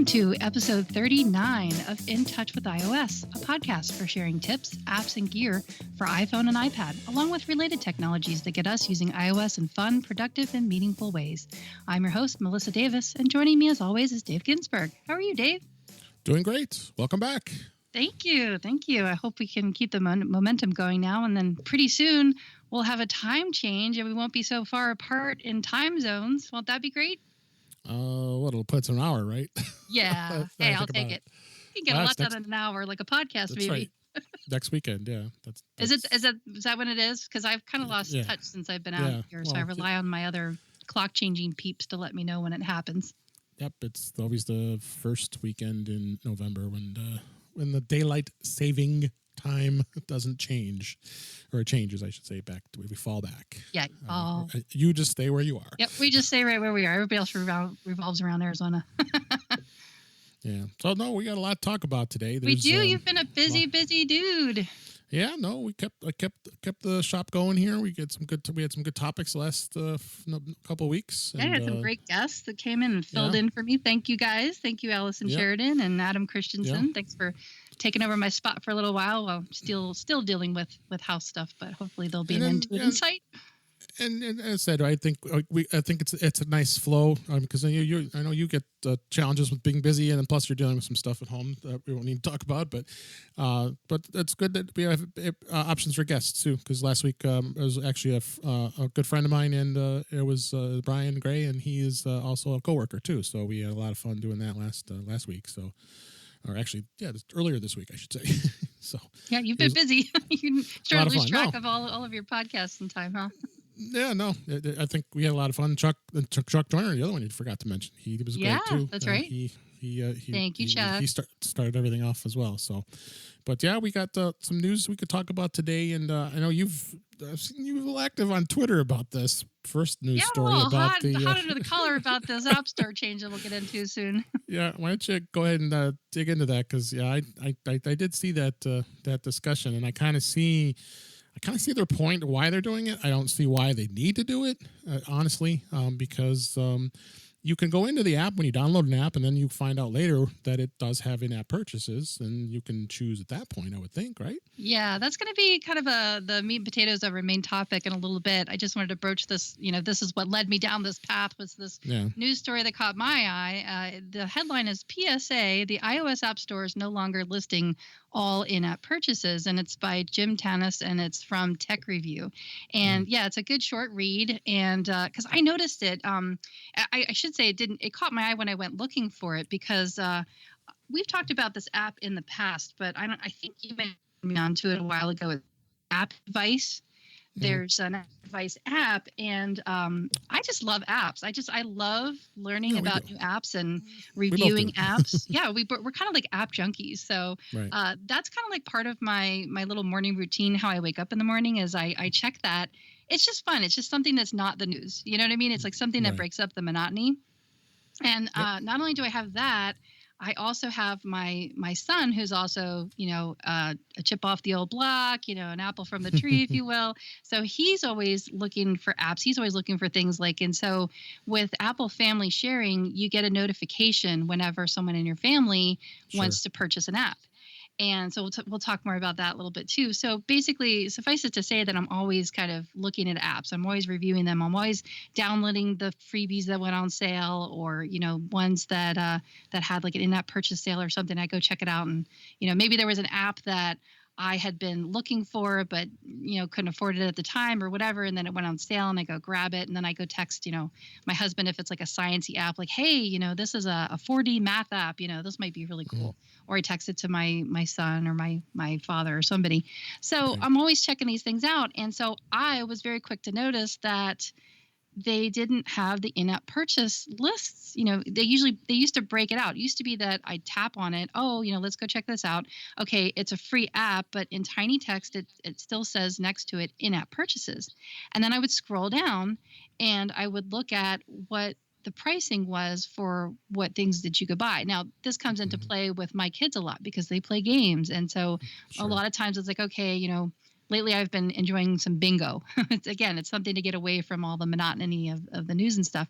to episode 39 of In Touch with iOS, a podcast for sharing tips, apps, and gear for iPhone and iPad, along with related technologies that get us using iOS in fun, productive, and meaningful ways. I'm your host, Melissa Davis, and joining me as always is Dave Ginsburg. How are you, Dave? Doing great. Welcome back. Thank you. Thank you. I hope we can keep the momentum going now, and then pretty soon we'll have a time change and we won't be so far apart in time zones. Won't that be great? It'll put us an hour, right? Yeah. Hey, I'll take it. You can get a lot done in an hour, like a podcast, that's maybe. Right. Next weekend, yeah. Is that when it is? Because I've kind of lost touch since I've been out here, so I rely on my other clock changing peeps to let me know when it happens. Yep, it's always the first weekend in November when the daylight saving time doesn't change, or it changes, I should say, back to where we fall back. Yeah. You just stay where you are. Yep, we just stay right where we are. Everybody else revolves around Arizona. Yeah. So no, we got a lot to talk about today. We do. You've been a busy dude. Yeah. No, I kept the shop going here. We had some good topics the last couple of weeks. Yeah, I had some great guests that came in and filled in for me. Thank you guys. Thank you, Allison Sheridan and Adam Christensen. Thanks for taking over my spot for a little while still dealing with house stuff, but hopefully there'll be an end to it in sight. And as I said, I think it's a nice flow because I know you get challenges with being busy, and then plus you're dealing with some stuff at home that we won't need to talk about. But it's good that we have options for guests too. Because last week it was actually a good friend of mine, and it was Brian Gray, and he is also a coworker too. So we had a lot of fun doing that last week. So. Or actually, earlier this week, I should say. So yeah, you've been busy. You start to lose track of all of your podcasts in time, huh? Yeah, no, I think we had a lot of fun. Chuck Joyner, the other one you forgot to mention, he was great too. Yeah, that's right. Thank you, Chuck. He started everything off as well. So, but yeah, we got some news we could talk about today, and I know I've seen you a little active on Twitter about this first news story about hot under the collar about this App Store change that we'll get into soon. Yeah, why don't you go ahead and dig into that? Because I did see that discussion, and I kind of see their point why they're doing it. I don't see why they need to do it, honestly, because you can go into the app when you download an app, and then you find out later that it does have in-app purchases, and you can choose at that point, I would think, right? Yeah, that's going to be kind of the meat and potatoes of our main topic in a little bit. I just wanted to broach this. This is what led me down this path, was this news story that caught my eye. The headline is PSA, the iOS App Store is no longer listing all in-app purchases, and it's by Jim Tanis, and it's from Tech Review. And it's a good short read, and because I noticed it, I should say it caught my eye when I went looking for it, because we've talked about this app in the past, but I think you mentioned me onto it a while ago. It's App Device. There's an App Device app, and I just love apps. I love learning about new apps and reviewing apps. Yeah, we're kind of like app junkies. So that's kind of like part of my little morning routine. How I wake up in the morning is I check that. It's just fun. It's just something that's not the news. You know what I mean? It's like something that breaks up the monotony. And not only do I have that, I also have my son, who's also, a chip off the old block, an apple from the tree, if you will. So he's always looking for apps. He's always looking for things and so with Apple Family Sharing, you get a notification whenever someone in your family wants to purchase an app. And so we'll talk more about that a little bit too. So basically, suffice it to say that I'm always kind of looking at apps. I'm always reviewing them. I'm always downloading the freebies that went on sale, or ones that had like an in-app purchase sale or something. I go check it out, and maybe there was an app that I had been looking for, but couldn't afford it at the time or whatever, and then it went on sale, and I go grab it, and then I go text my husband if it's like a sciencey app, like, hey, this is a 4D math app, this might be really cool. Or I text it to my son or my father or somebody. So I'm always checking these things out, and so I was very quick to notice that they didn't have the in-app purchase lists. They used to break it out. It used to be that I tap on it. Oh, let's go check this out. Okay, it's a free app, but in tiny text, it still says next to it in-app purchases. And then I would scroll down and I would look at what the pricing was for what things that you could buy. Now, this comes into play with my kids a lot because they play games. And so a lot of times it's like, okay, lately I've been enjoying some bingo. It's something to get away from all the monotony of the news and stuff.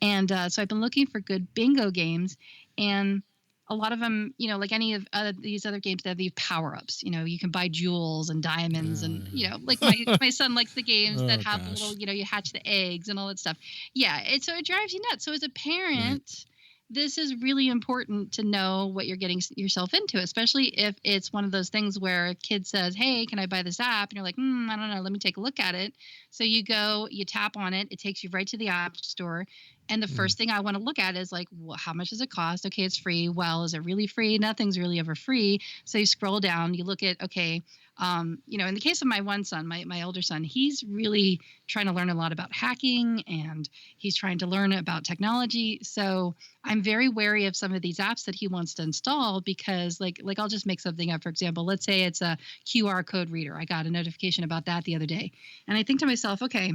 And so I've been looking for good bingo games. And a lot of them, like any of these other games, they have these power ups. You can buy jewels and diamonds, and like my son likes the games that Oh have the gosh. little, you hatch the eggs and all that stuff. Yeah, so it drives you nuts. So as a Right. parent, this is really important to know what you're getting yourself into, especially if it's one of those things where a kid says, "Hey, can I buy this app?" And you're like, I don't know, let me take a look at it. So you go, you tap on it, it takes you right to the app store. And the Mm. first thing I want to look at is like, well, how much does it cost? Okay, it's free. Well, is it really free? Nothing's really ever free. So you scroll down, you look at, okay, in the case of my one son, my older son, he's really trying to learn a lot about hacking, and he's trying to learn about technology. So I'm very wary of some of these apps that he wants to install, because like I'll just make something up. For example, let's say it's a QR code reader. I got a notification about that the other day. And I think to myself, okay,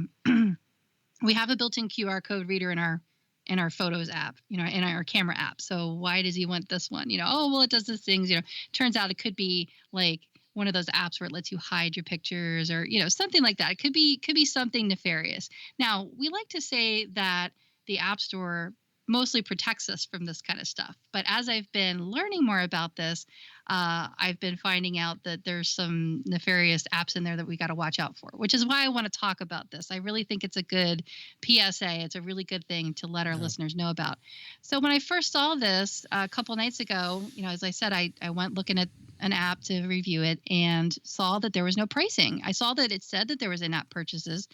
we have a built-in QR code reader in our photos app, in our camera app. So why does he want this one? Oh, well, it does these things, turns out it could be like one of those apps where it lets you hide your pictures, or, something like that. It could be something nefarious. Now, we like to say that the App Store mostly protects us from this kind of stuff. But as I've been learning more about this, I've been finding out that there's some nefarious apps in there that we got to watch out for, which is why I want to talk about this. I really think it's a good PSA. It's a really good thing to let our listeners know about. So when I first saw this a couple nights ago, as I said, I went looking at an app to review it and saw that there was no pricing. I saw that it said that there was in-app purchases,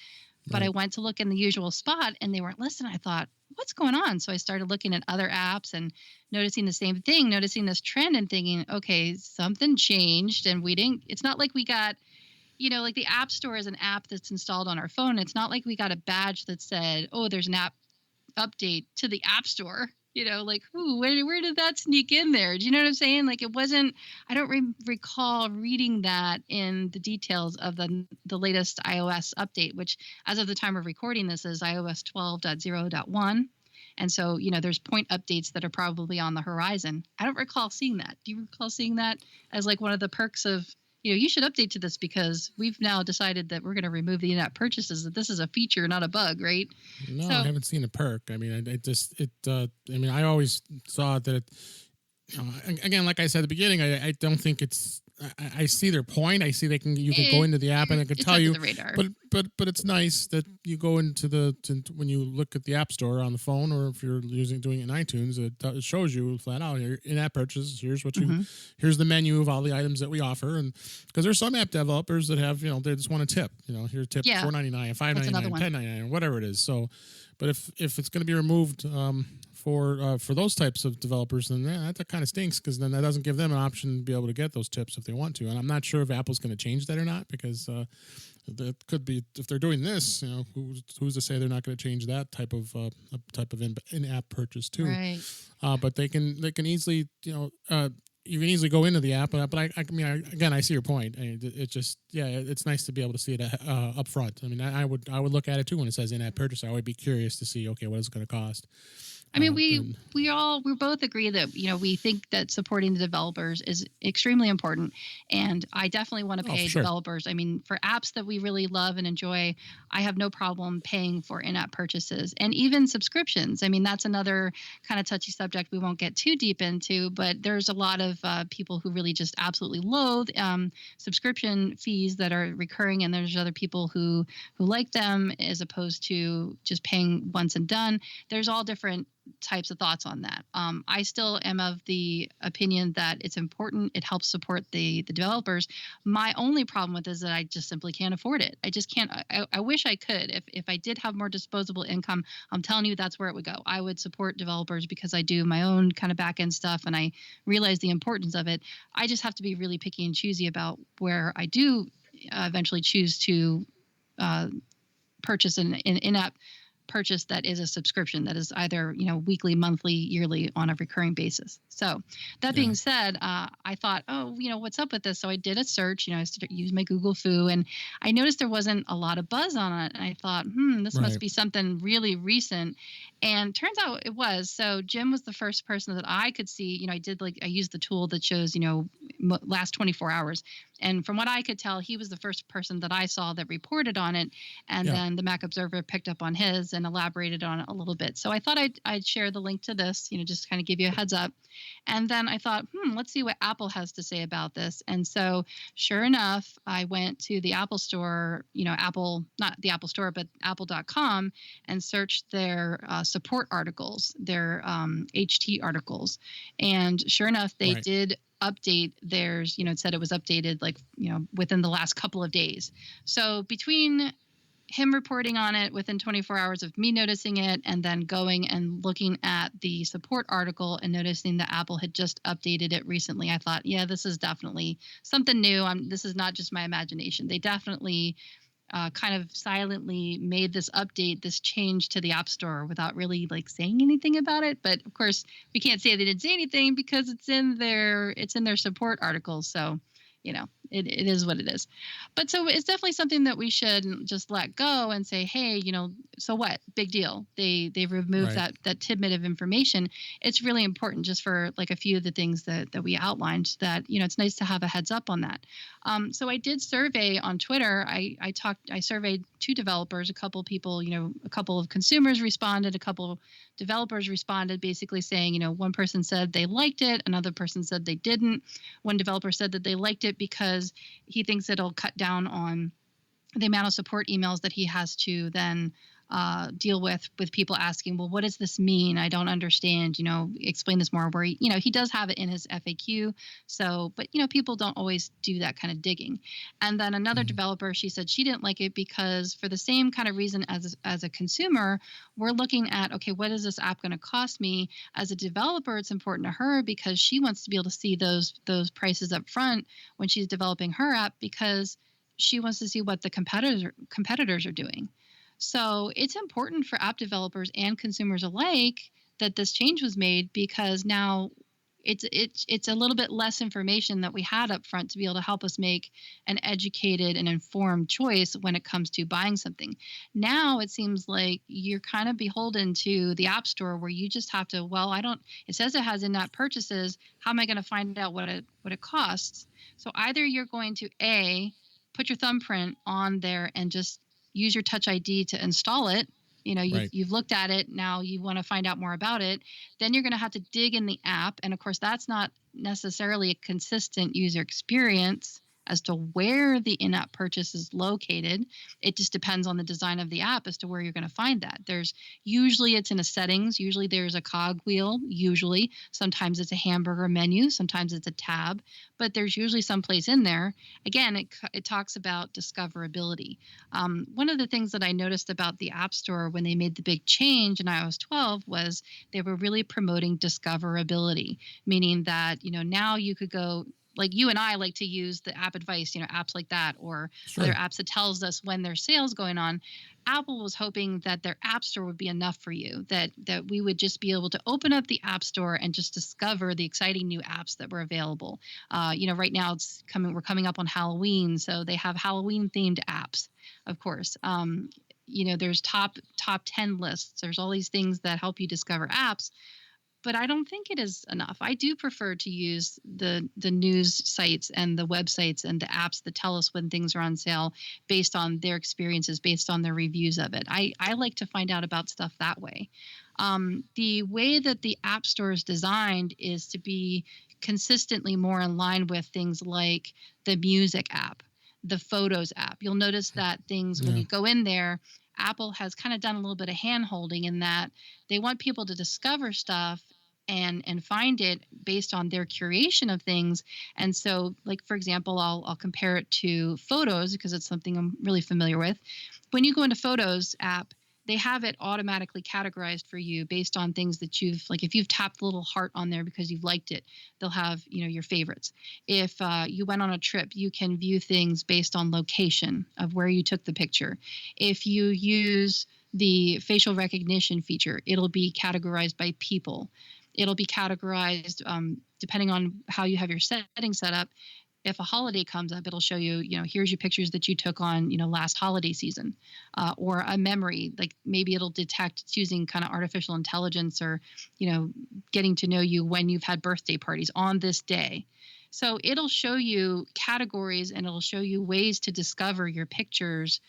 but Right. I went to look in the usual spot and they weren't listed. I thought, what's going on? So I started looking at other apps and noticing the same thing, noticing this trend and thinking, okay, something changed. And it's not like we got, like the App Store is an app that's installed on our phone. It's not like we got a badge that said, oh, there's an app update to the App Store. Like, ooh, where did that sneak in there? Do you know what I'm saying? Like, it wasn't. I don't recall reading that in the details of the latest iOS update, which, as of the time of recording this, is iOS 12.0.1. And so, there's point updates that are probably on the horizon. I don't recall seeing that. Do you recall seeing that as like one of the perks of, you should update to this because we've now decided that we're going to remove the in-app purchases, that this is a feature, not a bug, right? No, So I haven't seen a perk. I mean, I mean, I always saw that, again, like I said at the beginning, I don't think it's, I see their point. I see you can go into the app and it can it's tell under you, the radar. but it's nice that you go into when you look at the App Store on the phone, or if you're doing it in iTunes, it shows you flat out here in-app purchases. Here's what here's the menu of all the items that we offer. And because there's some app developers that have, they just want a tip, here's a tip, $4.99, $5.99, $10.99, whatever it is. So, but if it's going to be removed, for those types of developers, then that kind of stinks, because then that doesn't give them an option to be able to get those tips if they want to. And I'm not sure if Apple's going to change that or not, because that could be, if they're doing this, who's to say they're not going to change that type of in-app purchase too. Right. But they can easily, you can easily go into the app. But I mean, again, I see your point. It just, it's nice to be able to see it up front. I mean, I would look at it too when it says in-app purchase. I would be curious to see, okay, what is it going to cost? I mean, we both agree that, we think that supporting the developers is extremely important, and I definitely want to pay developers. I mean, for apps that we really love and enjoy, I have no problem paying for in-app purchases and even subscriptions. I mean, that's another kind of touchy subject we won't get too deep into, but there's a lot of people who really just absolutely loathe subscription fees that are recurring, and there's other people who like them as opposed to just paying once and done. There's all different types of thoughts on that. I still am of the opinion that it's important. It helps support the developers. My only problem with it is that I just simply can't afford it. I just can't. I wish I could. If I did have more disposable income, I'm telling you that's where it would go. I would support developers because I do my own kind of back end stuff and I realize the importance of it. I just have to be really picky and choosy about where I do eventually choose to purchase an in-app purchase that is a subscription that is either weekly, monthly, yearly on a recurring basis. So that being said, I thought, what's up with this? So I did a search. I used my Google Foo, and I noticed there wasn't a lot of buzz on it. And I thought, this must be something really recent. And turns out it was. So Jim was the first person that I could see. I used the tool that shows last 24 hours, And from what I could tell, he was the first person that I saw that reported on it. And then the Mac Observer picked up on his and elaborated on it a little bit. So I thought I'd share the link to this, just kind of give you a heads up. And then I thought, let's see what Apple has to say about this. And so sure enough, I went to the Apple store, Apple, not the Apple store, but apple.com, and searched their support articles, their HT articles. And sure enough, they did update theirs. It said it was updated within the last couple of days. So between him reporting on it within 24 hours of me noticing it, and then going and looking at the support article and noticing that Apple had just updated it recently, I thought, yeah, this is definitely something new. This is not just my imagination. They definitely kind of silently made this update, this change to the App Store without really saying anything about it. But of course, we can't say they didn't say anything because it's in their support articles. So, it is what it is. But so it's definitely something that we should just let go and say, hey, so what? Big deal. They removed that tidbit of information. It's really important just for a few of the things that we outlined that, it's nice to have a heads up on that. So I did survey on Twitter. I surveyed 2 developers, a couple people, a couple of consumers responded, a couple developers responded, basically saying, one person said they liked it, another person said they didn't. One developer said that they liked it because he thinks it'll cut down on the amount of support emails that he has to then deal with people asking, well, what does this mean? I don't understand, explain this more, where he does have it in his FAQ. So, but people don't always do that kind of digging. And then another developer, she said she didn't like it because for the same kind of reason as a consumer, we're looking at, okay, what is this app going to cost me? As a developer, it's important to her because she wants to be able to see those prices up front when she's developing her app, because she wants to see what the competitors are doing. So it's important for app developers and consumers alike that this change was made, because now it's a little bit less information that we had up front to be able to help us make an educated and informed choice when it comes to buying something. Now it seems like you're kind of beholden to the App Store, where you just have to, it says it has in-app purchases. How am I going to find out what it costs? So either you're going to put your thumbprint on there and just use your Touch ID to install it. You've looked at it. Now you want to find out more about it. Then you're going to have to dig in the app. And of course, that's not necessarily a consistent user experience as to where the in-app purchase is located. It just depends on the design of the app as to where you're going to find that. Usually it's in a settings. Usually there's a cog wheel. Sometimes it's a hamburger menu. Sometimes it's a tab, but there's usually some place in there. Again, it talks about discoverability. One of the things that I noticed about the App Store when they made the big change in iOS 12 was they were really promoting discoverability, meaning that, now you could go, like you and I like to use the app advice, apps like that, or other apps that tells us when there's sales going on. Apple was hoping that their App Store would be enough for you, that we would just be able to open up the App Store and just discover the exciting new apps that were available. Right now we're coming up on Halloween, so they have Halloween themed apps, of course. There's top 10 lists. There's all these things that help you discover apps. But I don't think it is enough. I do prefer to use the news sites and the websites and the apps that tell us when things are on sale based on their experiences, based on their reviews of it. I like to find out about stuff that way. The way that the App Store is designed is to be consistently more in line with things like the music app, the photos app. You'll notice that things when you go in there, Apple has kind of done a little bit of hand holding in that they want people to discover stuff and find it based on their curation of things. And so, like, for example, I'll compare it to Photos because it's something I'm really familiar with. When you go into Photos app, they have it automatically categorized for you based on things that if you've tapped the little heart on there because you've liked it, they'll have, your favorites. If you went on a trip, you can view things based on location of where you took the picture. If you use the facial recognition feature, it'll be categorized by people. It'll be categorized depending on how you have your settings set up. if a holiday comes up, it'll show you, here's your pictures that you took on, last holiday season, or a memory. Like maybe it'll detect, it's using kind of artificial intelligence, or, getting to know you when you've had birthday parties on this day. So it'll show you categories, and it'll show you ways to discover your pictures.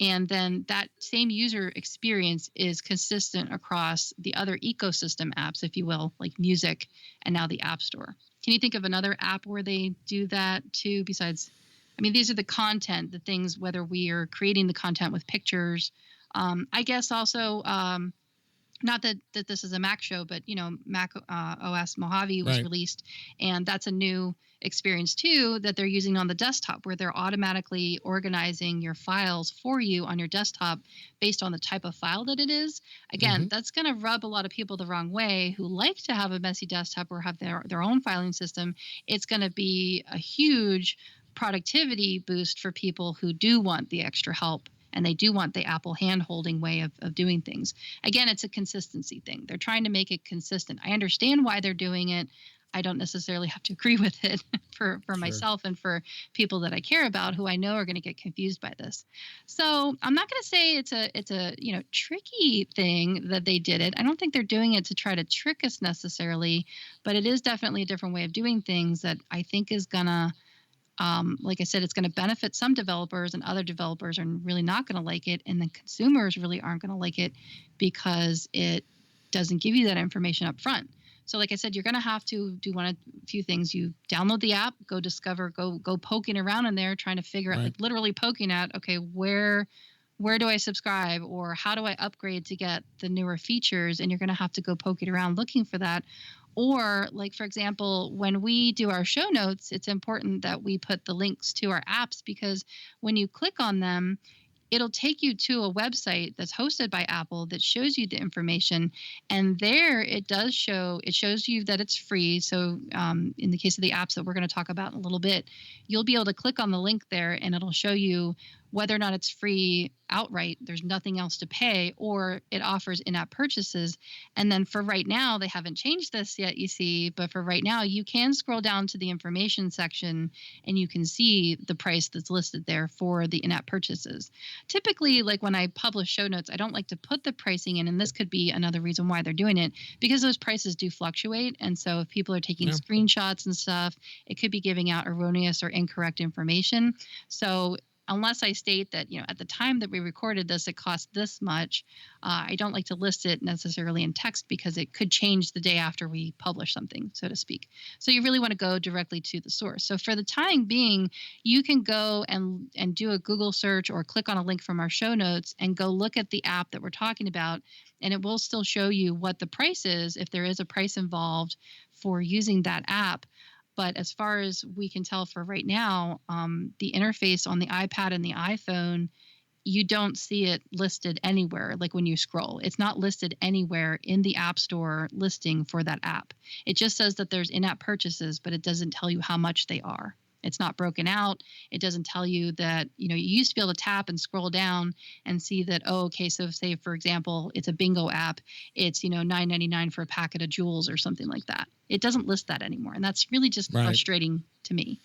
And then that same user experience is consistent across the other ecosystem apps, if you will, like music and now the App Store. Can you think of another app where they do that too, besides, these are the content, the things, whether we are creating the content with pictures. I guess also, not that this is a Mac show, but Mac OS Mojave was released, and that's a new experience too that they're using on the desktop, where they're automatically organizing your files for you on your desktop based on the type of file that it is. Again, that's going to rub a lot of people the wrong way who like to have a messy desktop or have their own filing system. It's going to be a huge productivity boost for people who do want the extra help, and they do want the Apple hand-holding way of doing things. Again, it's a consistency thing. They're trying to make it consistent. I understand why they're doing it. I don't necessarily have to agree with it for myself and for people that I care about, who I know are going to get confused by this. So I'm not going to say it's a tricky thing that they did it. I don't think they're doing it to try to trick us necessarily, but it is definitely a different way of doing things that I think is going to, like I said, it's going to benefit some developers, and other developers are really not going to like it. And then consumers really aren't going to like it because it doesn't give you that information up front. So like I said, you're going to have to do a few things. You download the app, go discover, go poking around in there, trying to figure out, like literally poking at, okay, where do I subscribe, or how do I upgrade to get the newer features? And you're going to have to go poking around looking for that. Or like, for example, when we do our show notes, it's important that we put the links to our apps, because when you click on them, it'll take you to a website that's hosted by Apple that shows you the information. And there it shows you that it's free. So in the case of the apps that we're going to talk about in a little bit, you'll be able to click on the link there, and it'll show you whether or not it's free outright. There's nothing else to pay, or it offers in-app purchases. And then for right now, they haven't changed this yet, you see, but for right now, you can scroll down to the information section and you can see the price that's listed there for the in-app purchases. Typically, like when I publish show notes, I don't like to put the pricing in, and this could be another reason why they're doing it, because those prices do fluctuate. And so if people are taking screenshots and stuff, it could be giving out erroneous or incorrect information. So unless I state that, at the time that we recorded this, it cost this much, I don't like to list it necessarily in text, because it could change the day after we publish something, so to speak. So you really want to go directly to the source. So for the time being, you can go and do a Google search, or click on a link from our show notes and go look at the app that we're talking about, and it will still show you what the price is, if there is a price involved for using that app. But as far as we can tell for right now, the interface on the iPad and the iPhone, you don't see it listed anywhere. Like when you scroll, it's not listed anywhere in the App Store listing for that app. It just says that there's in-app purchases, but it doesn't tell you how much they are. It's not broken out. It doesn't tell you that, you used to be able to tap and scroll down and see that, so say, for example, it's a bingo app. It's, $9.99 for a packet of jewels or something like that. It doesn't list that anymore. And that's really just frustrating to me.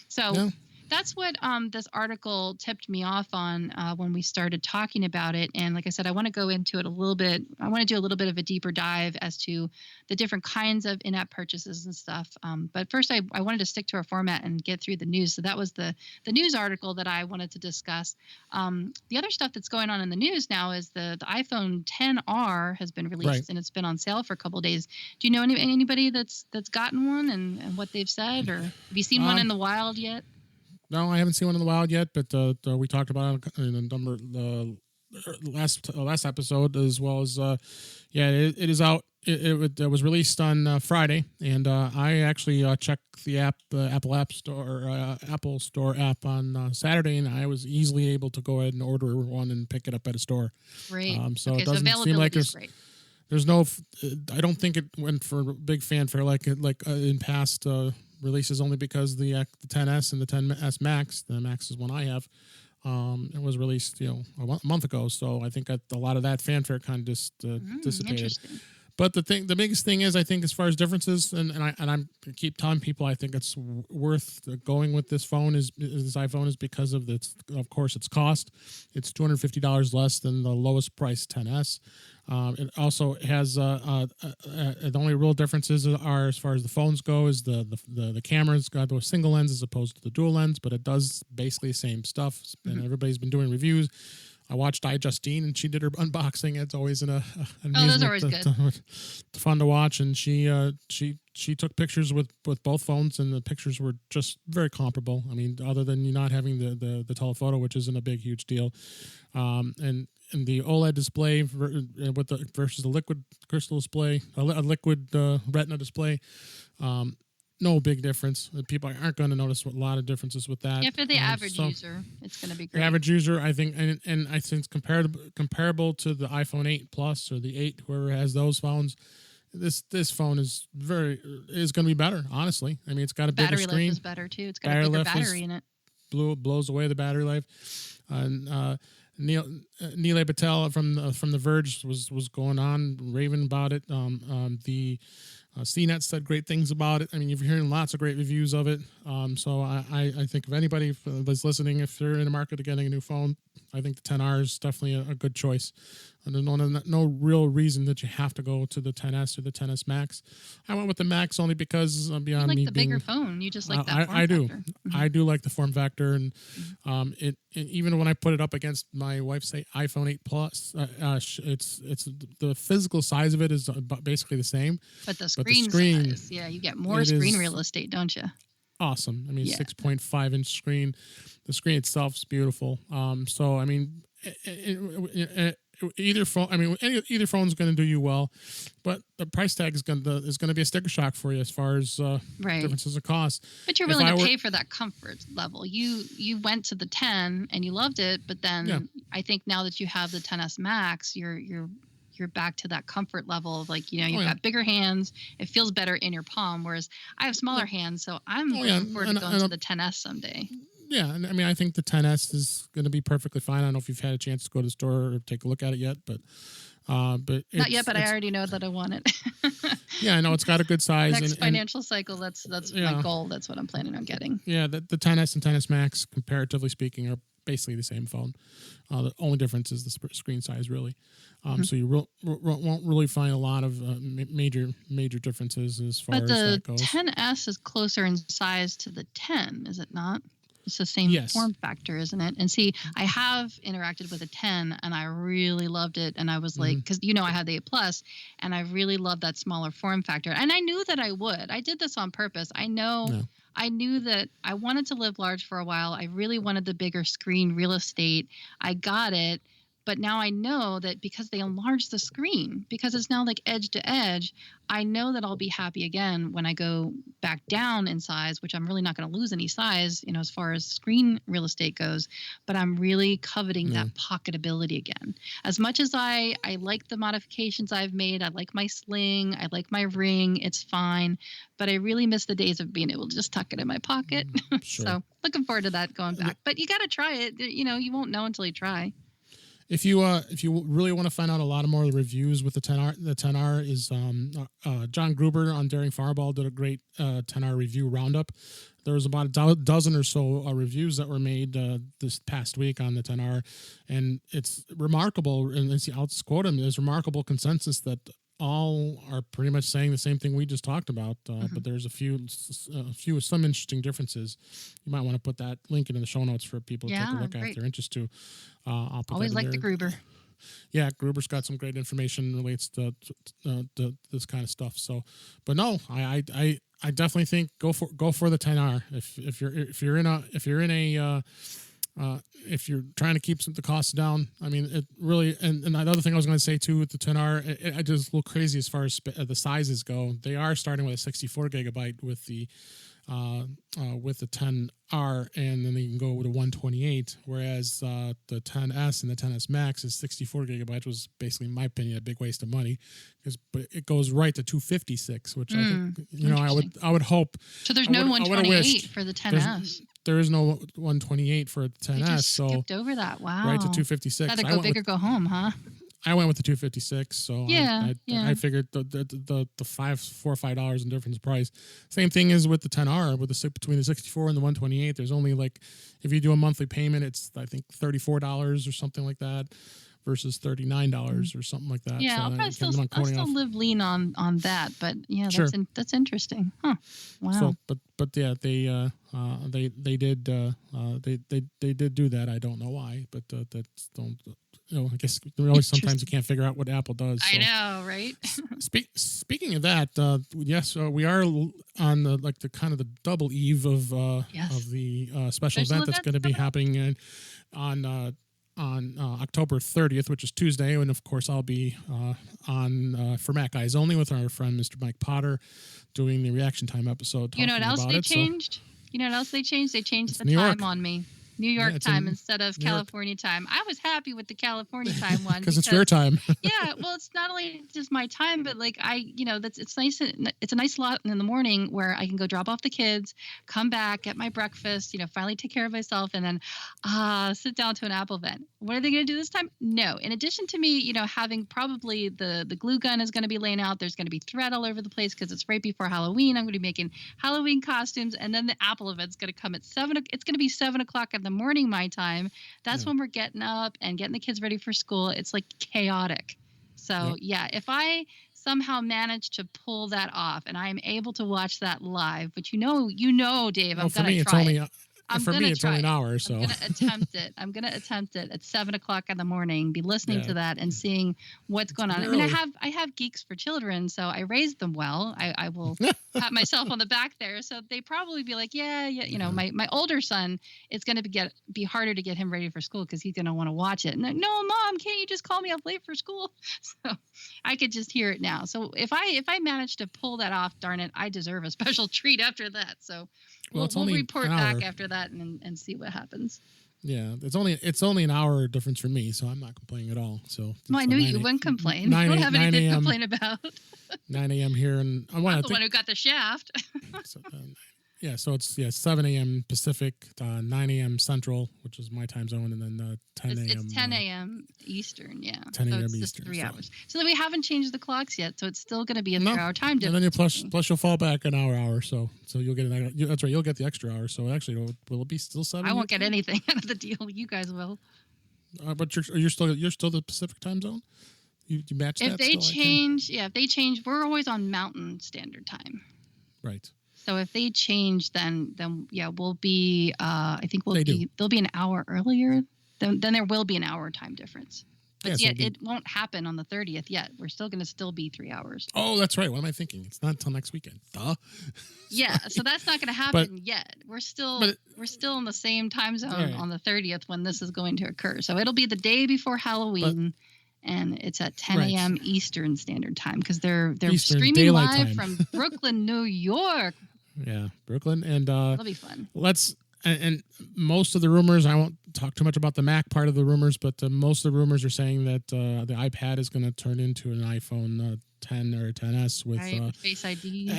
So that's what this article tipped me off on when we started talking about it. And like I said, I want to go into it a little bit. I want to do a little bit of a deeper dive as to the different kinds of in-app purchases and stuff. But first, I wanted to stick to our format and get through the news. So that was the news article that I wanted to discuss. The other stuff that's going on in the news now is the iPhone XR has been released, and it's been on sale for a couple of days. Do you know anybody that's gotten one and what they've said, or have you seen one in the wild yet? No, I haven't seen one in the wild yet, but we talked about it in a number last episode, as well as it is out. It was released on Friday, and I actually checked the app, Apple App Store, Apple Store app on Saturday, and I was easily able to go ahead and order one and pick it up at a store. Great. So it doesn't seem like there's no. I don't think it went for big fanfare like in past releases, only because the 10s and the 10s Max, the Max is one I have, it was released a month ago. So I think a lot of that fanfare kind of just dissipated. But the biggest thing is, I think, as far as differences, and I'm keep telling people, I think it's worth going with this phone is this iPhone is because of of course, its cost. It's $250 less than the lowest price 10s. It also has the only real differences are, as far as the phones go, is the camera's got the single lens as opposed to the dual lens, but it does basically the same stuff. And everybody's been doing reviews. I watched iJustine, and she did her unboxing. It's always an those are always good. Fun to watch. And she took pictures with both phones, and the pictures were just very comparable. I mean, other than you not having the telephoto, which isn't a big huge deal, and the OLED display versus the liquid crystal display, a liquid retina display. No big difference. People aren't going to notice a lot of differences with that. Yeah, for the average user, it's going to be great. The average user, I think, and I think it's comparable to the iPhone 8 Plus or the 8, whoever has those phones. This phone is going to be better, honestly. I mean, it's got a bigger screen. Battery life is better too. It's got a bigger battery in it. Blows away the battery life. And Neil Patel from the Verge was going on raving about it. The CNET said great things about it. I mean, you're hearing lots of great reviews of it. So I think if anybody was listening, if they're in the market of getting a new phone, I think the 10R is definitely a good choice. And there's no real reason that you have to go to the 10S or the 10S Max. I went with the Max only because beyond you like me the bigger phone. You just like that form I do. factor. I do like the form factor, and it even when I put it up against my wife's iPhone 8 Plus, it's the physical size of it is basically the same. But the screen size, yeah, you get more screen real estate, don't you? Awesome. I mean, 6.5-inch screen. The screen itself is beautiful. So I mean, either phone. I mean, either phone's going to do you well, but the price tag is going to be a sticker shock for you as far as differences of cost. But you're willing to pay for that comfort level. You went to the 10 and you loved it, but then I think now that you have the 10s Max, you're back to that comfort level of you've got bigger hands. It feels better in your palm, whereas I have smaller hands, so I'm looking forward to going to the 10s someday. Yeah, and I mean, I think the 10S is going to be perfectly fine. I don't know if you've had a chance to go to the store or take a look at it yet, but not yet. But I already know that I want it. Yeah, I know it's got a good size. Next financial cycle, that's my goal. That's what I'm planning on getting. Yeah, the 10S and 10S Max, comparatively speaking, are basically the same phone. The only difference is the screen size, really. So you won't really find a lot of major differences as far as that goes. But the 10S is closer in size to the 10, is it not? It's the same form factor, isn't it? And see, I have interacted with a 10 and I really loved it. And I was like, because I had the 8 Plus and I really loved that smaller form factor. And I knew that I would. I did this on purpose. I knew that I wanted to live large for a while. I really wanted the bigger screen real estate. I got it. But now I know that because they enlarged the screen, because it's now like edge to edge, I know that I'll be happy again when I go back down in size, which I'm really not going to lose any size, as far as screen real estate goes. But I'm really coveting that pocketability again. As much as I like the modifications I've made, I like my sling, I like my ring, it's fine. But I really miss the days of being able to just tuck it in my pocket. Sure. So looking forward to that going back. But you got to try it. You won't know until you try. If you really want to find out a lot more of the reviews with the 10R is John Gruber on Daring Fireball did a great 10R review roundup. There was about a dozen or so reviews that were made this past week on the 10R, and it's remarkable. And I'll just quote him: "There's remarkable consensus that all are pretty much saying the same thing we just talked about, but there's some interesting differences. You might want to put that link in the show notes for people to take a look at if they're interested to. I'll put always like the Gruber. Yeah, Gruber's got some great information relates to this kind of stuff. So, but no, I definitely think go for the 10R if you're trying to keep the costs down. I mean, it really, and another thing I was going to say too with the 10R, I just a little crazy as far as the sizes go. They are starting with a 64 gigabyte with the 10R, and then you can go to 128. Whereas the 10S and the 10S Max is 64 gigabytes, was basically, in my opinion, a big waste of money, but it goes right to 256, which I think I would hope. So there's no 128 for the 10S. There is no 128 for the 10S. You just skipped over that. Wow. Right to 256. Got to go big or go home, huh? I went with the 256, so Yeah, I figured the $4 or $5 in difference price. Same thing as with the 10R, with between the 64 and the 128. There's only like, if you do a monthly payment, it's I think $34 or something like that, versus $39 or something like that. Yeah, so I'll probably still live lean on that, but yeah, Sure. that's interesting, huh? Wow. So, but yeah, they did they did do that. I don't know why, but that's don't. I guess sometimes you can't figure out what Apple does. So. I know, right? Speaking of that, yes, we are on the kind of the double eve of the special event that's going to be happening on October 30th, which is Tuesday, and of course I'll be on for Mac Eyes Only with our friend Mr. Mike Potter doing the reaction time episode. You know what else they changed? You know what else they changed? They changed the time on me. New York time instead of California time. I was happy with the California time one because it's your time. Yeah, well, it's not only just my time, but like it's nice. It's a nice lot in the morning where I can go drop off the kids, come back, get my breakfast, finally take care of myself, and then sit down to an Apple event. What are they going to do this time? No. In addition to me, having probably the glue gun is going to be laying out. There's going to be thread all over the place because it's right before Halloween. I'm going to be making Halloween costumes, and then the Apple event's going to come at 7. It's going to be 7 o'clock in the morning my time. That's when we're getting up and getting the kids ready for school. It's like chaotic. So if I somehow manage to pull that off and I am able to watch that live, but Dave, I'm going to try it. For me, it's only an hour, so. I'm going to attempt it. I'm going to attempt it at 7 o'clock in the morning, be listening to that and seeing what's going on. I mean, I have geeks for children, so I raised them well. I will pat myself on the back there. So they probably be like, my older son, it's going to be harder to get him ready for school because he's going to want to watch it. And like, no, Mom, can't you just call me up late for school? So I could just hear it now. So if I manage to pull that off, darn it, I deserve a special treat after that. So we'll report back after that and see what happens. Yeah, it's only an hour difference for me, so I'm not complaining at all. So I knew you wouldn't complain. You don't have anything to complain about. 9 a.m. here, and I'm the one who got the shaft. So it's 7 a.m. Pacific, 9 a.m. Central, which is my time zone, and then 10 a.m. It's 10 a.m. Eastern, 10 a.m. Eastern. Just 3 hours. So then we haven't changed the clocks yet, so it's still going to be a 3-hour time difference. And then you plus you'll fall back an hour, so you'll get that's right, you'll get the extra hour. So actually, will it be still 7? I won't get anything out of the deal. You guys will. But you're still the Pacific time zone. You match that. If they change, we're always on Mountain Standard Time. Right. So if they change, then we'll be. I think they'll be an hour earlier. Then there will be an hour time difference. But yet it won't happen on the 30th yet. We're still going to be 3 hours. Oh, that's right. What am I thinking? It's not until next weekend. Duh. Yeah, so that's not going to happen yet. We're still in the same time zone on the 30th when this is going to occur. So it'll be the day before Halloween. And it's at 10 a.m. Eastern Standard Time because they're streaming live from Brooklyn, New York. Yeah, Brooklyn, and that'll be fun. And most of the rumors, I won't talk too much about the Mac part of the rumors, but most of the rumors are saying that the iPad is going to turn into an iPhone 10 or 10s with Face ID,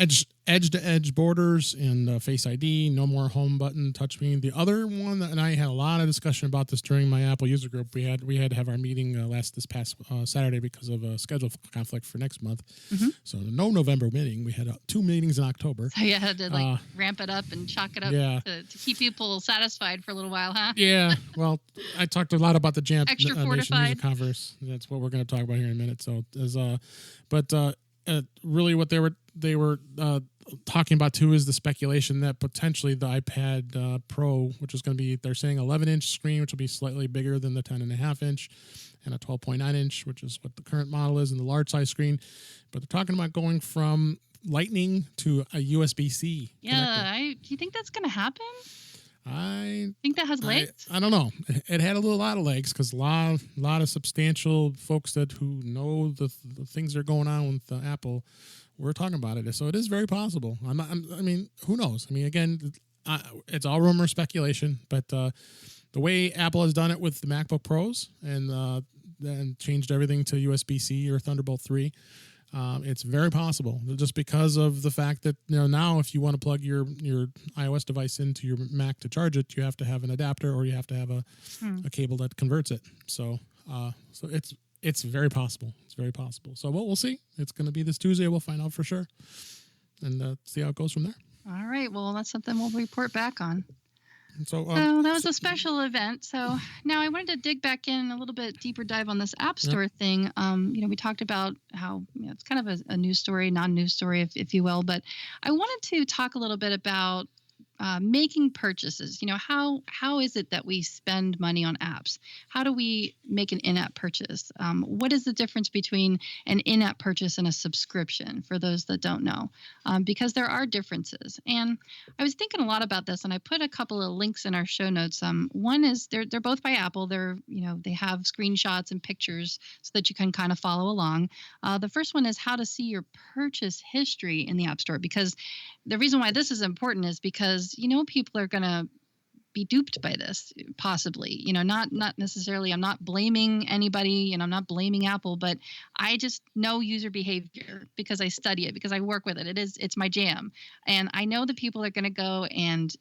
edge-to-edge borders, and Face ID. No more home button touchscreen. The other one, and I had a lot of discussion about this during my Apple user group. We had to have our meeting this past Saturday because of a schedule conflict for next month. Mm-hmm. So no November meeting. We had 2 meetings in October. So you had to ramp it up and chalk it up to keep people satisfied for a little while, huh? Yeah. Well, I talked a lot about the Jamf Extra Nation fortified. Music Conference. That's what we're going to talk about here in a minute. So really what they were talking about too is the speculation that potentially the iPad Pro, which is going to be, they're saying 11-inch screen, which will be slightly bigger than the 10.5-inch, and a 12.9-inch, which is what the current model is, and the large size screen. But they're talking about going from Lightning to a USB-C. Yeah, do you think that's going to happen? I think that has legs. I don't know. It had a lot of legs because a lot of substantial folks who know the things that are going on with Apple were talking about it. So it is very possible. I mean, who knows? I mean, again, it's all rumor speculation. But the way Apple has done it with the MacBook Pros and changed everything to USB-C or Thunderbolt 3. It's very possible just because of the fact that now if you want to plug your iOS device into your Mac to charge it, you have to have an adapter or you have to have a cable that converts it. So It's very possible. It's very possible. So we'll see. It's going to be this Tuesday. We'll find out for sure, and see how it goes from there. All right. Well, that's something we'll report back on. So that was a special event. So now I wanted to dig back in a little bit deeper dive on this App Store thing. We talked about how it's kind of a news story, non-news story, if you will. But I wanted to talk a little bit about making purchases. How is it that we spend money on apps? How do we make an in-app purchase? What is the difference between an in-app purchase and a subscription, for those that don't know? Because there are differences. And I was thinking a lot about this, and I put a couple of links in our show notes. One is they're both by Apple. They have screenshots and pictures so that you can kind of follow along. The first one is how to see your purchase history in the App Store, because the reason why this is important is because people are going to be duped by this, possibly. Not necessarily. I'm not blaming anybody, and I'm not blaming Apple, but I just know user behavior because I study it, because I work with it. It's my jam, and I know that people are going to go and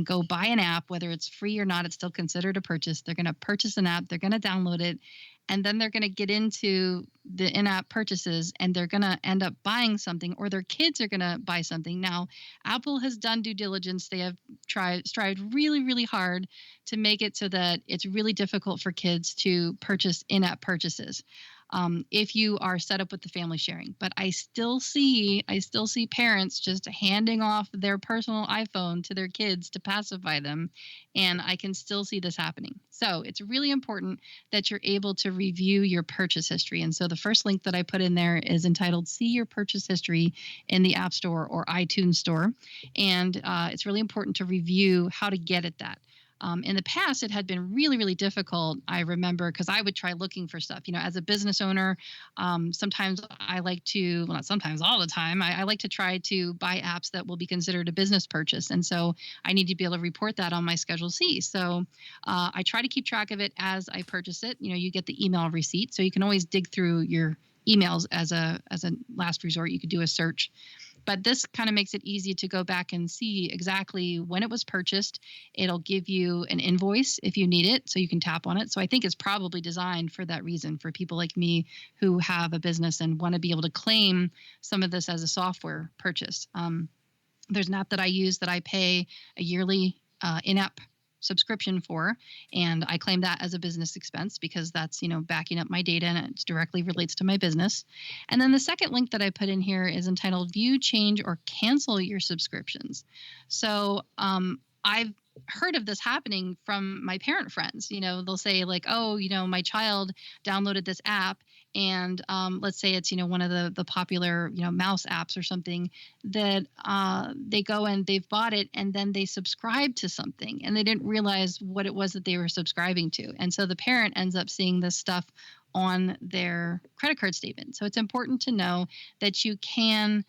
go buy an app, whether it's free or not. It's still considered a purchase. They're going to purchase an app. They're going to download it. And then they're going to get into the in-app purchases, and they're going to end up buying something, or their kids are going to buy something. Now, Apple has done due diligence. They have strived really, really hard to make it so that it's really difficult for kids to purchase in-app purchases. If you are set up with the family sharing. But I still see parents just handing off their personal iPhone to their kids to pacify them, and I can still see this happening. So it's really important that you're able to review your purchase history. And so the first link that I put in there is entitled "See Your Purchase History" in the App Store or iTunes Store, and it's really important to review how to get at that. In the past, it had been really, really difficult, I remember, because I would try looking for stuff. As a business owner, sometimes I like to, well, not sometimes, all the time, I like to try to buy apps that will be considered a business purchase. And so I need to be able to report that on my Schedule C. So I try to keep track of it as I purchase it. You get the email receipt, so you can always dig through your emails as a last resort. You could do a search. But this kind of makes it easy to go back and see exactly when it was purchased. It'll give you an invoice if you need it, so you can tap on it. So I think it's probably designed for that reason, for people like me who have a business and want to be able to claim some of this as a software purchase. There's an app that I use that I pay a yearly in-app subscription for, and I claim that as a business expense because that's backing up my data, and it directly relates to my business. And then the second link that I put in here is entitled "View, Change, or Cancel Your Subscriptions." So I've heard of this happening from my parent friends. They'll say like, "Oh, my child downloaded this app," and let's say it's one of the popular mouse apps or something, that they go and they've bought it, and then they subscribe to something, and they didn't realize what it was that they were subscribing to, and so the parent ends up seeing this stuff on their credit card statement. So it's important to know that you can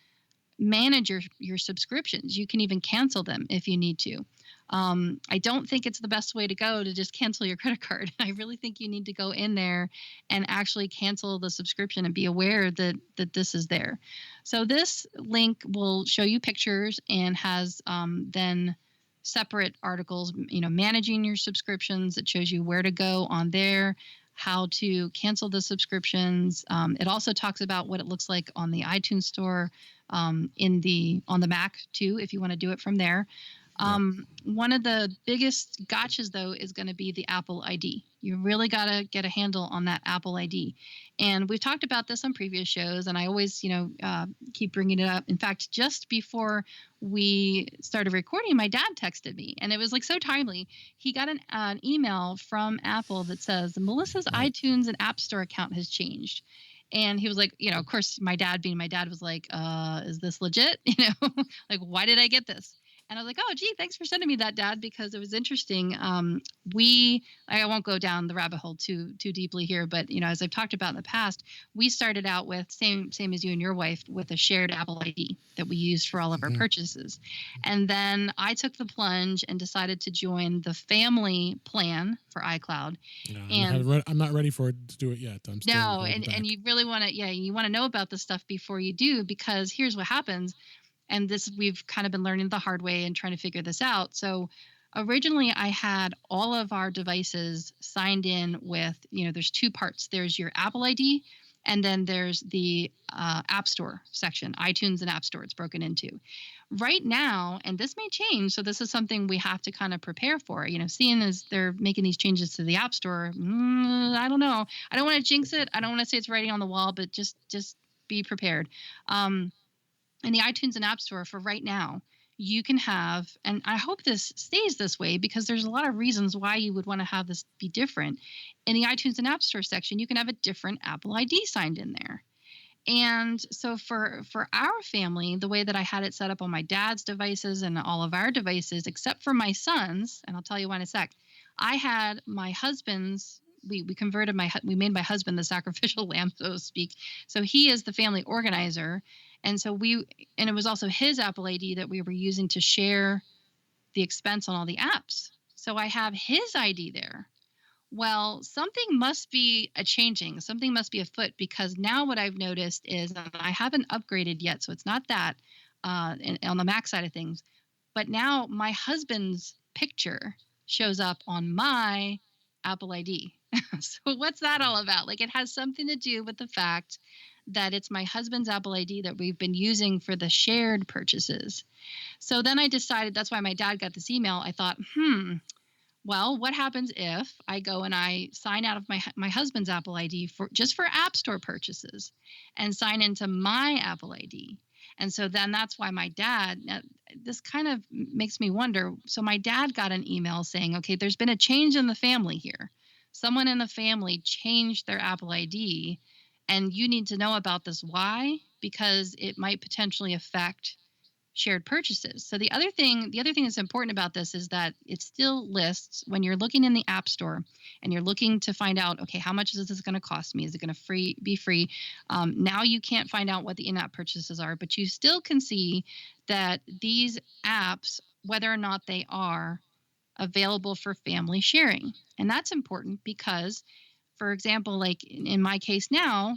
manage your subscriptions. You can even cancel them if you need to. I don't think it's the best way to go to just cancel your credit card. I really think you need to go in there and actually cancel the subscription and be aware that this is there. So this link will show you pictures and has then separate articles, managing your subscriptions. It shows you where to go on there, how to cancel the subscriptions. It also talks about what it looks like on the iTunes Store, on the Mac too, if you want to do it from there. One of the biggest gotchas, though, is going to be the Apple ID. You really got to get a handle on that Apple ID. And we've talked about this on previous shows, and I always, keep bringing it up. In fact, just before we started recording, my dad texted me, and it was like so timely. He got an email from Apple that says, "Melissa's iTunes and App Store account has changed." And he was like, of course, my dad being my dad was like, is this legit? Like, why did I get this? And I was like, "Oh, gee, thanks for sending me that, Dad," because it was interesting. I won't go down the rabbit hole too deeply here, but as I've talked about in the past, we started out with same as you and your wife, with a shared Apple ID that we used for all of our purchases. And then I took the plunge and decided to join the family plan for iCloud. No, I'm not ready for it to do it yet. I'm still and you really want to, you want to know about this stuff before you do, because here's what happens. And this, we've kind of been learning the hard way and trying to figure this out. So Originally, I had all of our devices signed in with, there's two parts. There's your Apple ID, and then there's the App Store section, iTunes and App Store. It's broken into. Right now, and this may change, so this is something we have to kind of prepare for. Seeing as they're making these changes to the App Store, I don't know. I don't want to jinx it. I don't want to say it's writing on the wall, but just be prepared. In the iTunes and App Store for right now, you can have, and I hope this stays this way because there's a lot of reasons why you would want to have this be different. In the iTunes and App Store section, you can have a different Apple ID signed in there. And so for our family, the way that I had it set up on my dad's devices and all of our devices, except for my son's, and I'll tell you why in a sec, I had my husband's. We we made my husband the sacrificial lamb, so to speak. So he is the family organizer. And so it was also his Apple ID that we were using to share the expense on all the apps. So I have his ID there. Well, something must be changing. Something must be afoot because now what I've noticed is I haven't upgraded yet, so it's not that on the Mac side of things. But now my husband's picture shows up on my Apple ID. So what's that all about? Like it has something to do with the fact that it's my husband's Apple ID that we've been using for the shared purchases. So then I decided, that's why my dad got this email. I thought, well, what happens if I go and I sign out of my husband's Apple ID for App Store purchases and sign into my Apple ID? And so then that's why my dad, this kind of makes me wonder. So my dad got an email saying, okay, there's been a change in the family here. Someone in the family changed their Apple ID and you need to know about this. Why? Because it might potentially affect shared purchases. So the other thing that's important about this is that it still lists when you're looking in the App Store and you're looking to find out, okay, how much is this going to cost me? Is it going to be free? Now you can't find out what the in-app purchases are, but you still can see that these apps, whether or not they are available for family sharing. And that's important because, for example, like in my case now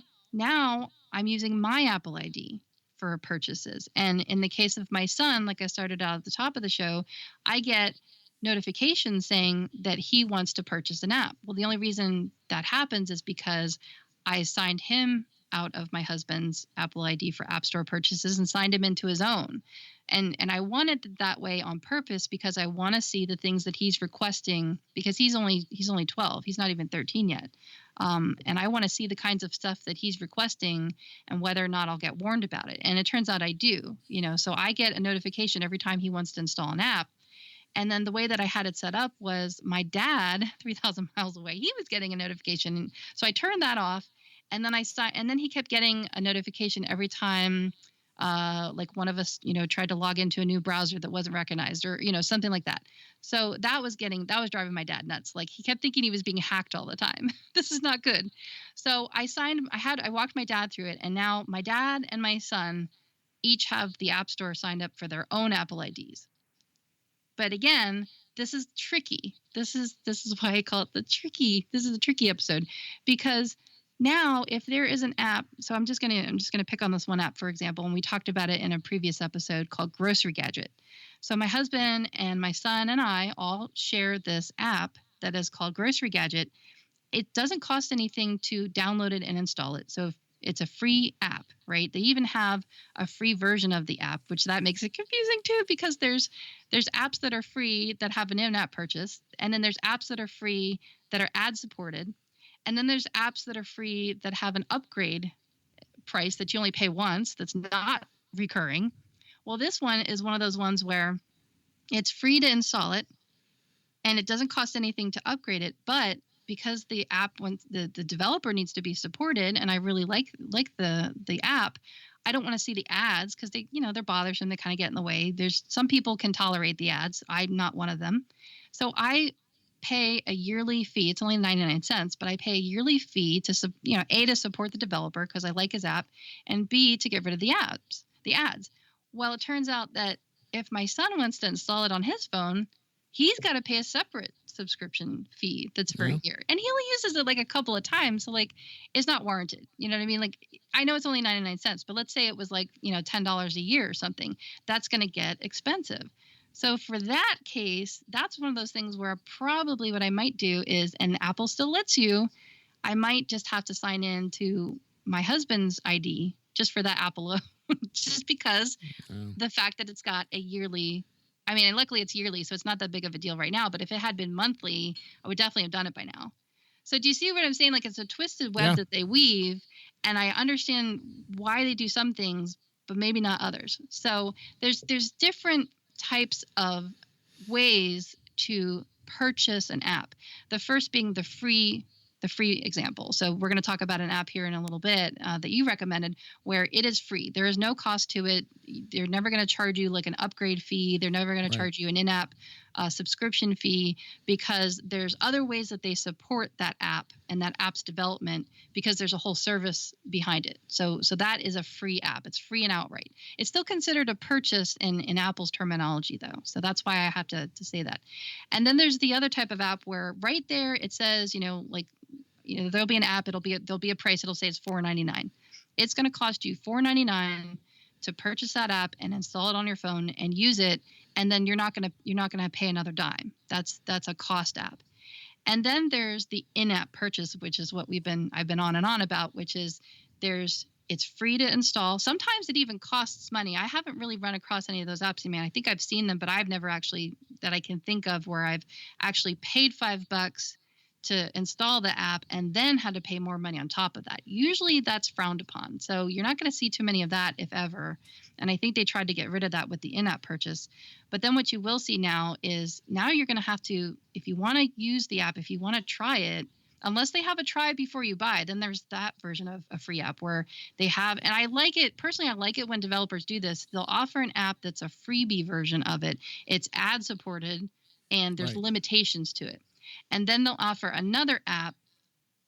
I'm using my Apple ID for purchases. And in the case of my son, like I started out at the top of the show, I get notifications saying that he wants to purchase an app. Well, the only reason that happens is because I signed him out of my husband's Apple ID for App Store purchases and signed him into his own. And I want it that way on purpose because I want to see the things that he's requesting because he's only 12. He's not even 13 yet. And I want to see the kinds of stuff that he's requesting and whether or not I'll get warned about it. And it turns out I do, so I get a notification every time he wants to install an app. And then the way that I had it set up was my dad, 3,000 miles away, he was getting a notification. So I turned that off. And then he kept getting a notification every time like one of us, tried to log into a new browser that wasn't recognized or, something like that. So that was driving my dad nuts. Like he kept thinking he was being hacked all the time. This is not good. So I walked my dad through it. And now my dad and my son each have the App Store signed up for their own Apple IDs. But again, this is tricky. This is why I call it this is a tricky episode because now, if there is an app, so I'm just gonna pick on this one app, for example, and we talked about it in a previous episode called Grocery Gadget. So my husband and my son and I all share this app that is called Grocery Gadget. It doesn't cost anything to download it and install it. So it's a free app, right? They even have a free version of the app, which that makes it confusing too, because there's apps that are free that have an in-app purchase, and then there's apps that are free that are ad supported. And then there's apps that are free that have an upgrade price that you only pay once that's not recurring. Well, this one is one of those ones where it's free to install it and it doesn't cost anything to upgrade it. But because the app, when the developer needs to be supported, and I really like the app, I don't want to see the ads because they're bothersome. They kind of get in the way. There's some people can tolerate the ads. I'm not one of them. So I pay a yearly fee. It's only 99 cents, but I pay a yearly fee to, A, to support the developer because I like his app, and B, to get rid of the ads. Well, it turns out that if my son wants to install it on his phone, he's got to pay a separate subscription fee that's for a year. And he only uses it like a couple of times. So like, it's not warranted. You know what I mean? Like, I know it's only 99 cents, but let's say it was like, $10 a year or something. That's going to get expensive. So for that case, that's one of those things where probably what I might do is, and Apple still lets you, I might just have to sign in to my husband's ID just for that app alone, just because the fact that it's got a yearly, I mean, and luckily it's yearly, so it's not that big of a deal right now. But if it had been monthly, I would definitely have done it by now. So do you see what I'm saying? Like, it's a twisted web that they weave, and I understand why they do some things, but maybe not others. So there's different types of ways to purchase an app. The first being the free example. So we're going to talk about an app here in a little bit that you recommended, where it is free. There is no cost to it. They're never going to charge you like an upgrade fee. They're never going to charge you an in-app subscription fee, because there's other ways that they support that app and that app's development, because there's a whole service behind it. So that is a free app. It's free and outright. It's still considered a purchase in Apple's terminology, though. So that's why I have to say that. And then there's the other type of app where right there it says, there'll be an app. There'll be a price. It'll say it's $4.99. It's going to cost you $4.99 to purchase that app and install it on your phone and use it. And then you're not gonna pay another dime. That's a cost app. And then there's the in-app purchase, which is what I've been on and on about, which is it's free to install. Sometimes it even costs money. I haven't really run across any of those apps. I mean, I think I've seen them, but I've never actually, that I can think of, where I've actually paid $5 to install the app and then had to pay more money on top of that. Usually that's frowned upon. So you're not going to see too many of that, if ever. And I think they tried to get rid of that with the in-app purchase. But then what you will see now is, now you're going to have to, if you want to use the app, if you want to try it, unless they have a try before you buy, then there's that version of a free app where they have, and I like it, personally, I like it when developers do this. They'll offer an app that's a freebie version of it. It's ad supported and there's limitations to it. And then they'll offer another app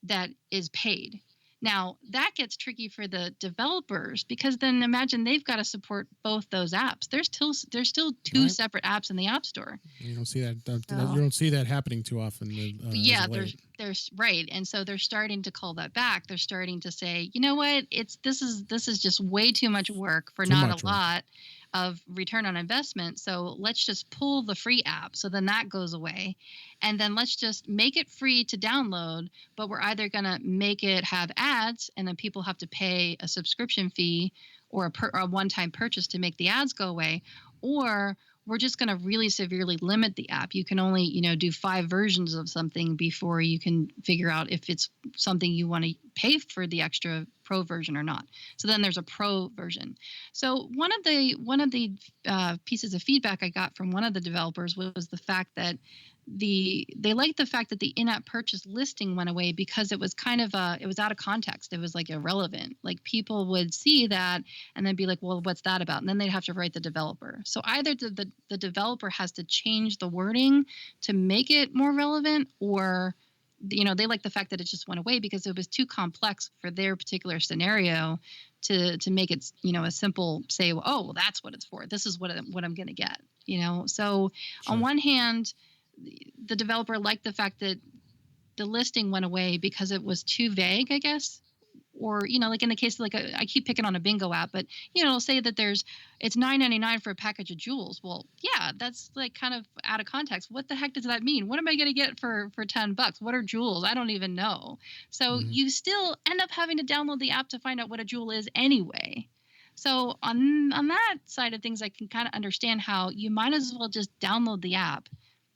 that is paid. Now, that gets tricky for the developers, because then imagine they've got to support both those apps. There's still two separate apps in the App Store. You don't see that. You don't see that happening too often. There's right, and so they're starting to call that back. They're starting to say, you know what, this is just way too much work for not a lot of return on investment. So let's just pull the free app. So then that goes away. And then let's just make it free to download, but we're either going to make it have ads, and then people have to pay a subscription fee or a one-time purchase to make the ads go away, or we're just going to really severely limit the app. You can only, do 5 versions of something before you can figure out if it's something you want to pay for the extra pro version or not. So then there's a pro version. So one of the pieces of feedback I got from one of the developers was the fact that they liked the fact that the in-app purchase listing went away, because it was kind of it was out of context. It was like irrelevant. Like, people would see that and then be like, well, what's that about? And then they'd have to write the developer. So either the developer has to change the wording to make it more relevant, or they like the fact that it just went away because it was too complex for their particular scenario to make it, a simple say, oh, well, that's what it's for. This is what I'm going to get, So sure. On one hand, the developer liked the fact that the listing went away because it was too vague, I guess. Or, like in the case of I keep picking on a bingo app, but, it'll say that it's $9.99 for a package of jewels. Well, yeah, that's kind of out of context. What the heck does that mean? What am I going to get for $10? What are jewels? I don't even know. So you still end up having to download the app to find out what a jewel is anyway. So on that side of things, I can kind of understand how you might as well just download the app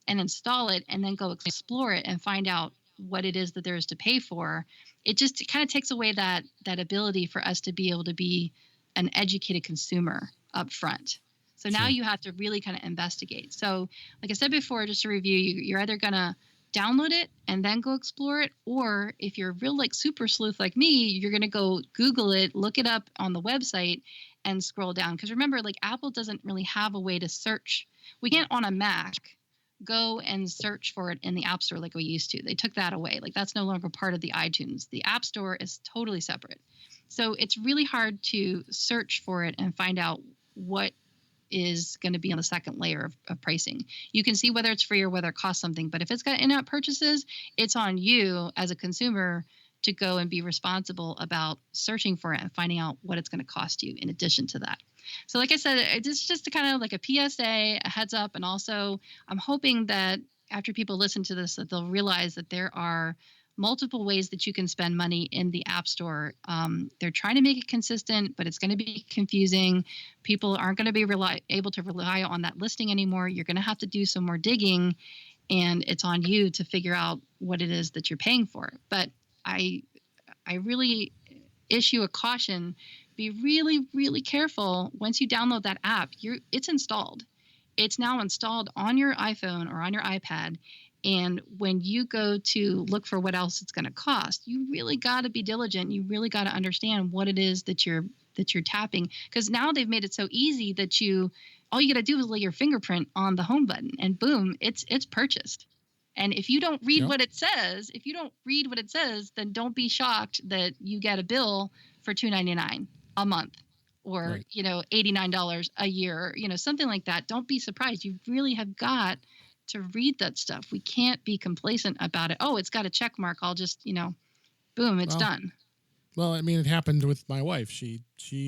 and install it and then go explore it and find out what it is that there is to pay for. It kind of takes away that ability for us to be able to be an educated consumer up front. So now you have to really kind of investigate. So like I said before, just to review, you're either going to download it and then go explore it, or if you're real super sleuth like me, you're going to go Google it, look it up on the website and scroll down. Because remember, Apple doesn't really have a way to search. We can't on a Mac go and search for it in the App Store like we used to. They took that away. That's no longer part of the iTunes. The App Store is totally separate. So it's really hard to search for it and find out what is going to be on the second layer of pricing. You can see whether it's free or whether it costs something, but if it's got in-app purchases, it's on you as a consumer to go and be responsible about searching for it and finding out what it's going to cost you in addition to that. So like I said, it's just a kind of like a PSA, a heads up. And also I'm hoping that after people listen to this, that they'll realize that there are multiple ways that you can spend money in the App Store. They're trying to make it consistent, but it's going to be confusing. People aren't going to be able to rely on that listing anymore. You're going to have to do some more digging, and it's on you to figure out what it is that you're paying for. But I really issue a caution. Be really, really careful. Once you download that app, it's installed. It's now installed on your iPhone or on your iPad. And when you go to look for what else it's going to cost, you really got to be diligent. You really got to understand what it is that you're tapping, because now they've made it so easy that all you got to do is lay your fingerprint on the home button and boom, it's purchased. And if you don't read what it says, then don't be shocked that you get a bill for $2.99 a month or, $89 a year, something like that. Don't be surprised. You really have got to read that stuff. We can't be complacent about it. Oh, it's got a check mark. I'll just, boom, it's done. Well, I mean, it happened with my wife. She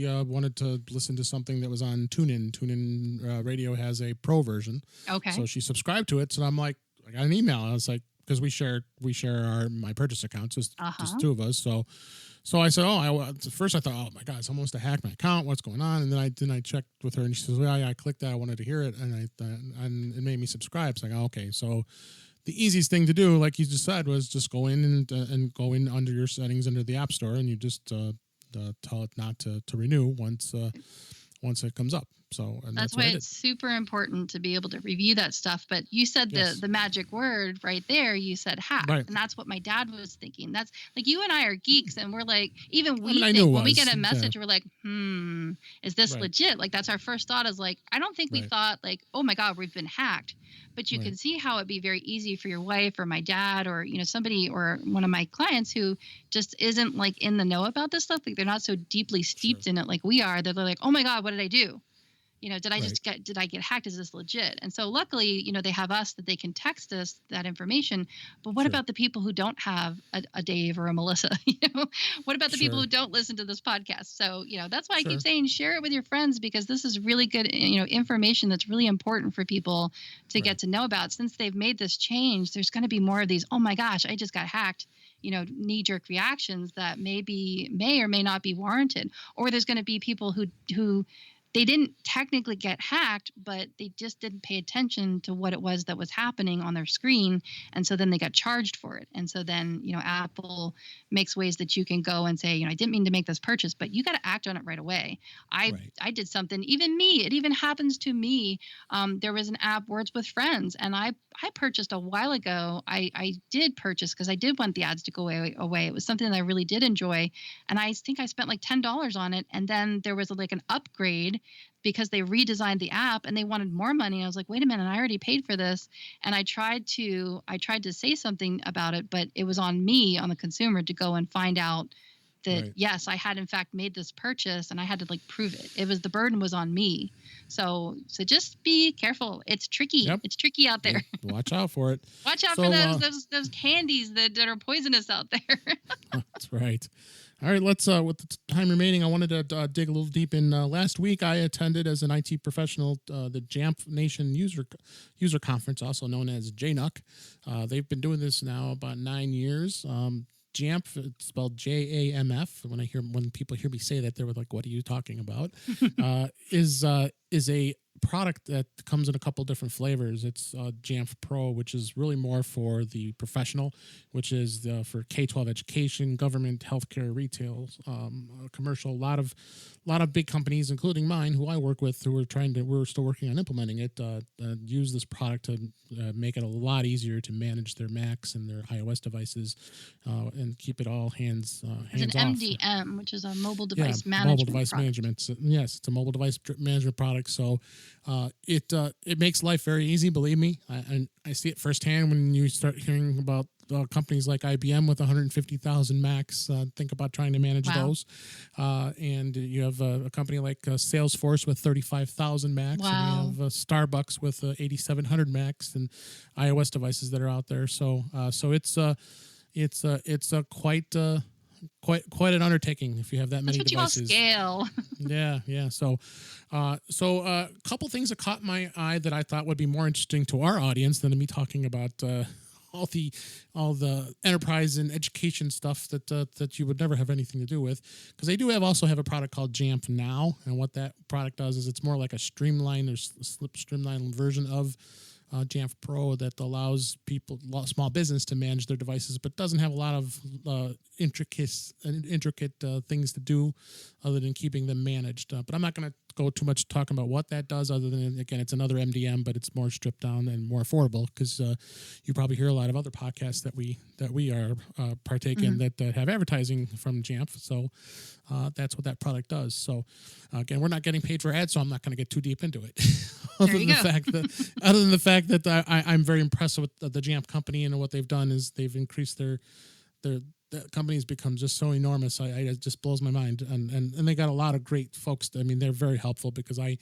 wanted to listen to something that was on TuneIn. TuneIn Radio has a pro version. Okay. So she subscribed to it. So I'm like, I got an email. I was like, because we share my purchase accounts, just two of us. So I said, at first I thought, oh my God, someone wants to hack my account. What's going on? And then I checked with her, and she says, well, yeah, I clicked that. I wanted to hear it, and it made me subscribe. It's like, okay. So the easiest thing to do, like you just said, was just go in and go in under your settings under the App Store, and you just tell it not to renew once it comes up. So that's why it's super important to be able to review that stuff. But you said the magic word right there. You said hack, and that's what my dad was thinking. That's like, you and I are geeks, and we're like, even we think when we get a message, we're like, is this legit? Like, that's our first thought, is like, I don't think we thought like, oh my God, we've been hacked. But you can see how it'd be very easy for your wife or my dad or somebody or one of my clients who just isn't like in the know about this stuff. Like, they're not so deeply steeped in it like we are. They're like, oh my God, what did I do? Did I get hacked? Is this legit? And so luckily, they have us that they can text us that information. But what about the people who don't have a Dave or a Melissa? What about the people who don't listen to this podcast? So, that's why I keep saying share it with your friends, because this is really good, information that's really important for people to get to know about. Since they've made this change, there's going to be more of these, oh my gosh, I just got hacked, knee-jerk reactions that may or may not be warranted. Or there's going to be people who they didn't technically get hacked, but they just didn't pay attention to what it was that was happening on their screen. And so then they got charged for it. And so then, Apple makes ways that you can go and say, I didn't mean to make this purchase, but you got to act on it right away. I did something, it even happens to me. There was an app, Words with Friends, and I purchased a while ago. I did purchase because I did want the ads to go away. It was something that I really did enjoy. And I think I spent like $10 on it. And then there was like an upgrade because they redesigned the app and they wanted more money. I was like, wait a minute, I already paid for this. And I tried to say something about it, but it was on me, on the consumer, to go and find out that yes, I had in fact made this purchase, and I had to like prove it. The burden was on me. So just be careful. It's tricky. Yep. It's tricky out there. Watch out for it. Watch out for those candies that are poisonous out there. That's right. All right, let's, with the time remaining, I wanted to dig a little deep in. Last week, I attended as an IT professional the Jamf Nation User Conference, also known as JNUC. They've been doing this now about 9 years. Jamf, it's spelled JAMF. When people hear me say that, they're like, "What are you talking about?" Is a product that comes in a couple different flavors. It's Jamf Pro, which is really more for the professional, which is for K-12 education, government, healthcare, retail, commercial. A lot of big companies, including mine, who I work with, we're still working on implementing it. Use this product to make it a lot easier to manage their Macs and their iOS devices, and keep it all hands off. It's an MDM, which is a mobile device management. Mobile device management. So, yes, it's a mobile device management product. So it makes life very easy. Believe me, I see it firsthand when you start hearing about companies like IBM with 150,000 Macs. Think about trying to manage those. And you have a company like Salesforce with 35,000 Macs. Wow. And you have Starbucks with 8,700 Macs and iOS devices that are out there. So it's it's a quite an undertaking if you have that many devices. That's what you call scale. Yeah. So a couple things that caught my eye that I thought would be more interesting to our audience than me talking about all the enterprise and education stuff that you would never have anything to do with, because they do also have a product called Jamf Now, and what that product does is it's more like a streamlined version of Jamf Pro that allows small business to manage their devices, but doesn't have a lot of intricate things to do other than keeping them managed. But I'm not going to go too much talking about what that does, other than, again, it's another MDM, but it's more stripped down and more affordable, because you probably hear a lot of other podcasts that we are partake in that have advertising from Jamf. So that's what that product does. So again, we're not getting paid for ads, so I'm not going to get too deep into it. other than the fact that I'm very impressed with the Jamf company, and what they've done is they've increased their company's become just so enormous. It just blows my mind, and they got a lot of great folks. I mean, they're very helpful, because I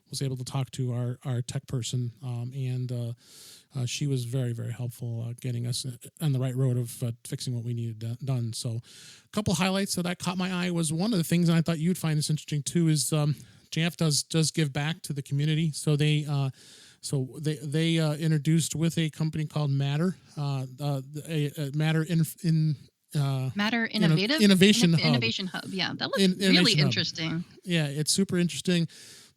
was able to talk to our tech person, and she was very, very helpful getting us on the right road of fixing what we needed done. So a couple highlights that caught my eye was, one of the things, and I thought you'd find this interesting too, is Jamf does give back to the community. So they introduced with a company called Matter, Matter Matter Innovation Hub. Yeah, that looks really interesting. Yeah, it's super interesting.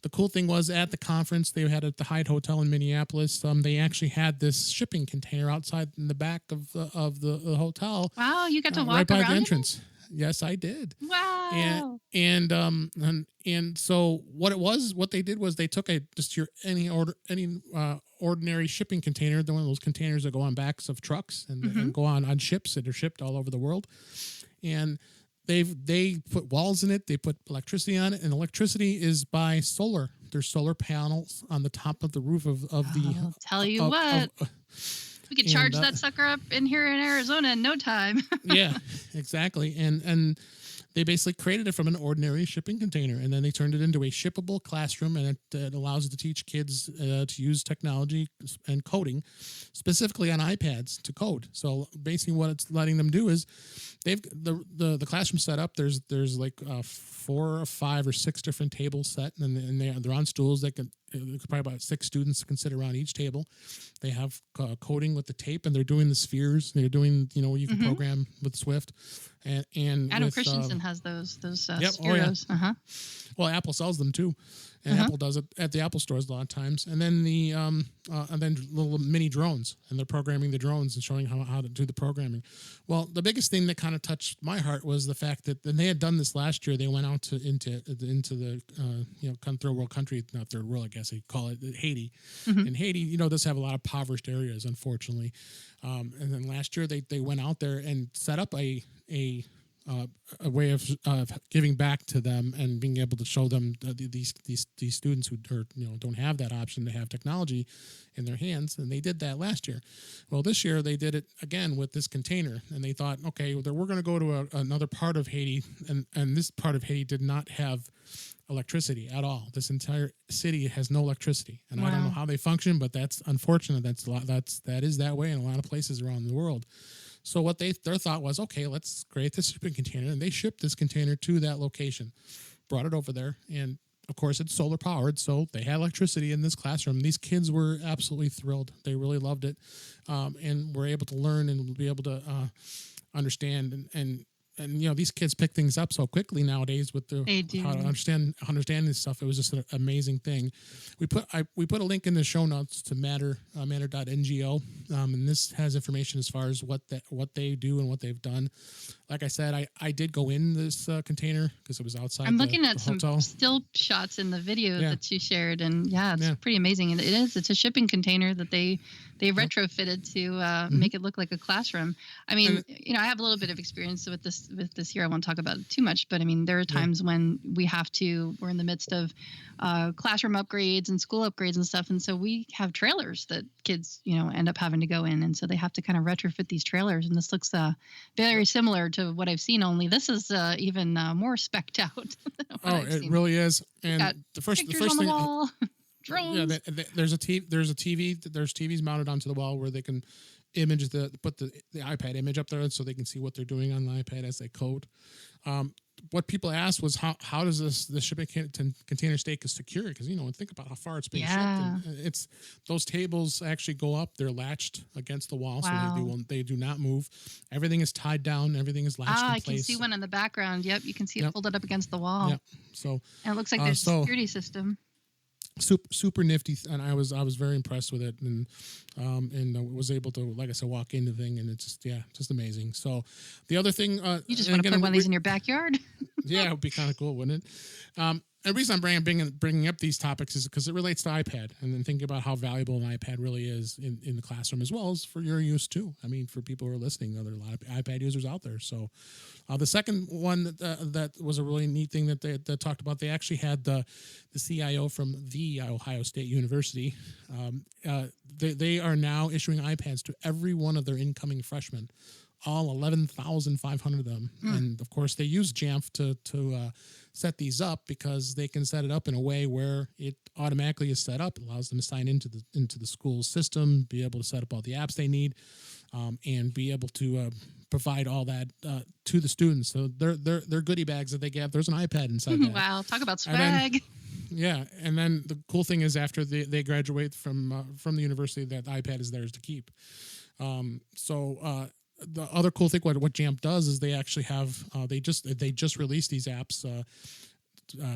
The cool thing was, at the conference they had at the Hyatt Hotel in Minneapolis, they actually had this shipping container outside in the back of the hotel. Wow, you got to walk right by around the entrance. Yes, I did. Wow. And so what they did was they took any ordinary shipping container, one of those containers that go on backs of trucks and go on ships that are shipped all over the world, and they put walls in it, they put electricity on it, and electricity is by solar. There's solar panels on the top of the roof of the. I'll tell you what. We could charge that sucker up in here in Arizona in no time. Yeah, exactly. And they basically created it from an ordinary shipping container, and then they turned it into a shippable classroom, and it allows it to teach kids to use technology and coding, specifically on iPads to code. So basically what it's letting them do is they've the classroom set up. There's like 4 or 5 or 6 different tables set, and they're on stools. There's probably about 6 students can sit around each table. They have coding with the tape, and they're doing the spheres. They're doing, you can program with Swift. And Adam Christensen has those yep, spheros. Oh, yeah. Well, Apple sells them too, and Apple does it at the Apple stores a lot of times. And then and then little mini drones, and they're programming the drones and showing how to do the programming. Well, the biggest thing that kind of touched my heart was the fact that, and they had done this last year. They went out into the third world country, not third world, I guess they call it, Haiti. And Haiti, does have a lot of impoverished areas, unfortunately. And then last year they went out there and set up a way of giving back to them and being able to show them these students who don't have that option to have technology in their hands, and they did that last year. Well, this year they did it again with this container, and they thought, okay, we're going to go to another part of Haiti, and this part of Haiti did not have electricity at all. This entire city has no electricity, and I don't know how they function, but that's unfortunate. That is that way in a lot of places around the world. So what their thought was, okay, let's create this shipping container, and they shipped this container to that location, brought it over there, and of course it's solar powered, so they had electricity in this classroom. These kids were absolutely thrilled; they really loved it, and were able to learn and be able to understand and these kids pick things up so quickly nowadays with how to understand this stuff. It was just an amazing thing. We put a link in the show notes to matter.ngo, and this has information as far as what they do and what they've done. Like I said, I did go in this container because it was outside. I'm looking at some still shots in the video that you shared, and it's pretty amazing. And it's a shipping container that they retrofitted to make it look like a classroom. I mean, I have a little bit of experience with this here. I won't talk about it too much, but I mean, there are times when we're in the midst of classroom upgrades and school upgrades and stuff, and so we have trailers that kids end up having to go in, and so they have to kind of retrofit these trailers, and this looks very similar to what I've seen, only this is even more specced out. It really is. And the first on thing, the wall. Drones. There's a TV. There's TVs mounted onto the wall where they can put the iPad image up there so they can see what they're doing on the iPad as they code. What people asked was how does the shipping container stay secure? Because think about how far it's being shipped. And it's those tables actually go up. They're latched against the wall, so they do not move. Everything is tied down. Everything is latched in place. I can see one in the background. Yep, you can see it folded up against the wall. Yep. So and it looks like there's a security system. Super nifty, and I was very impressed with it, and was able to, like I said, walk into the thing, and it's just amazing. So the other thing, you just want to put one of these in your backyard. Yeah, it would be kind of cool, wouldn't it? And the reason I'm bringing up these topics is because it relates to iPad, and then thinking about how valuable an iPad really is in the classroom, as well as for your use too. I mean, for people who are listening, there are a lot of iPad users out there. So the second one that was a really neat thing that they talked about, they actually had the CIO from the Ohio State University. They are now issuing iPads to every one of their incoming freshmen, all 11,500 of them. And of course, they use Jamf to set these up, because they can set it up in a way where it automatically is set up. It allows them to sign into the school system, be able to set up all the apps they need, and be able to provide all that to the students. So they're goodie bags that they get. There's an iPad inside that. Wow, talk about swag. And then the cool thing is, after they graduate from the university, that iPad is theirs to keep. The other cool thing, what Jamf does is they actually have they just released these apps,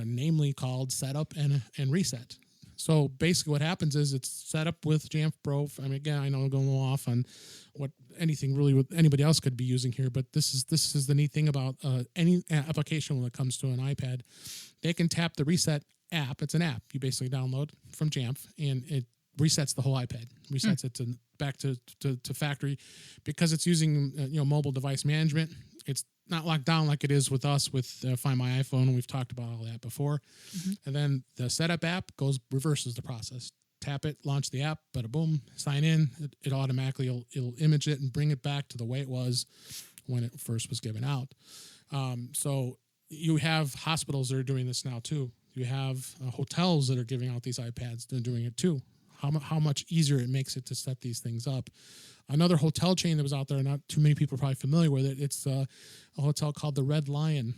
namely called Setup and Reset. So basically, what happens is it's set up with Jamf Pro. I mean, again, I know I'm going off on what anybody else could be using here, but this is the neat thing about any application when it comes to an iPad. They can tap the Reset app. It's an app you basically download from Jamf, and it resets the whole iPad, resets it back to factory, because it's using mobile device management. It's not locked down like it is with us with Find My iPhone, and we've talked about all that before. And then the setup app reverses the process. Tap it, launch the app, bada boom, sign in. It automatically it'll image it and bring it back to the way it was when it first was given out. So you have hospitals that are doing this now too. You have hotels that are giving out these iPads. They're doing it too. How much easier it makes it to set these things up. Another hotel chain that was out there, not too many people are probably familiar with it, it's a hotel called the Red Lion.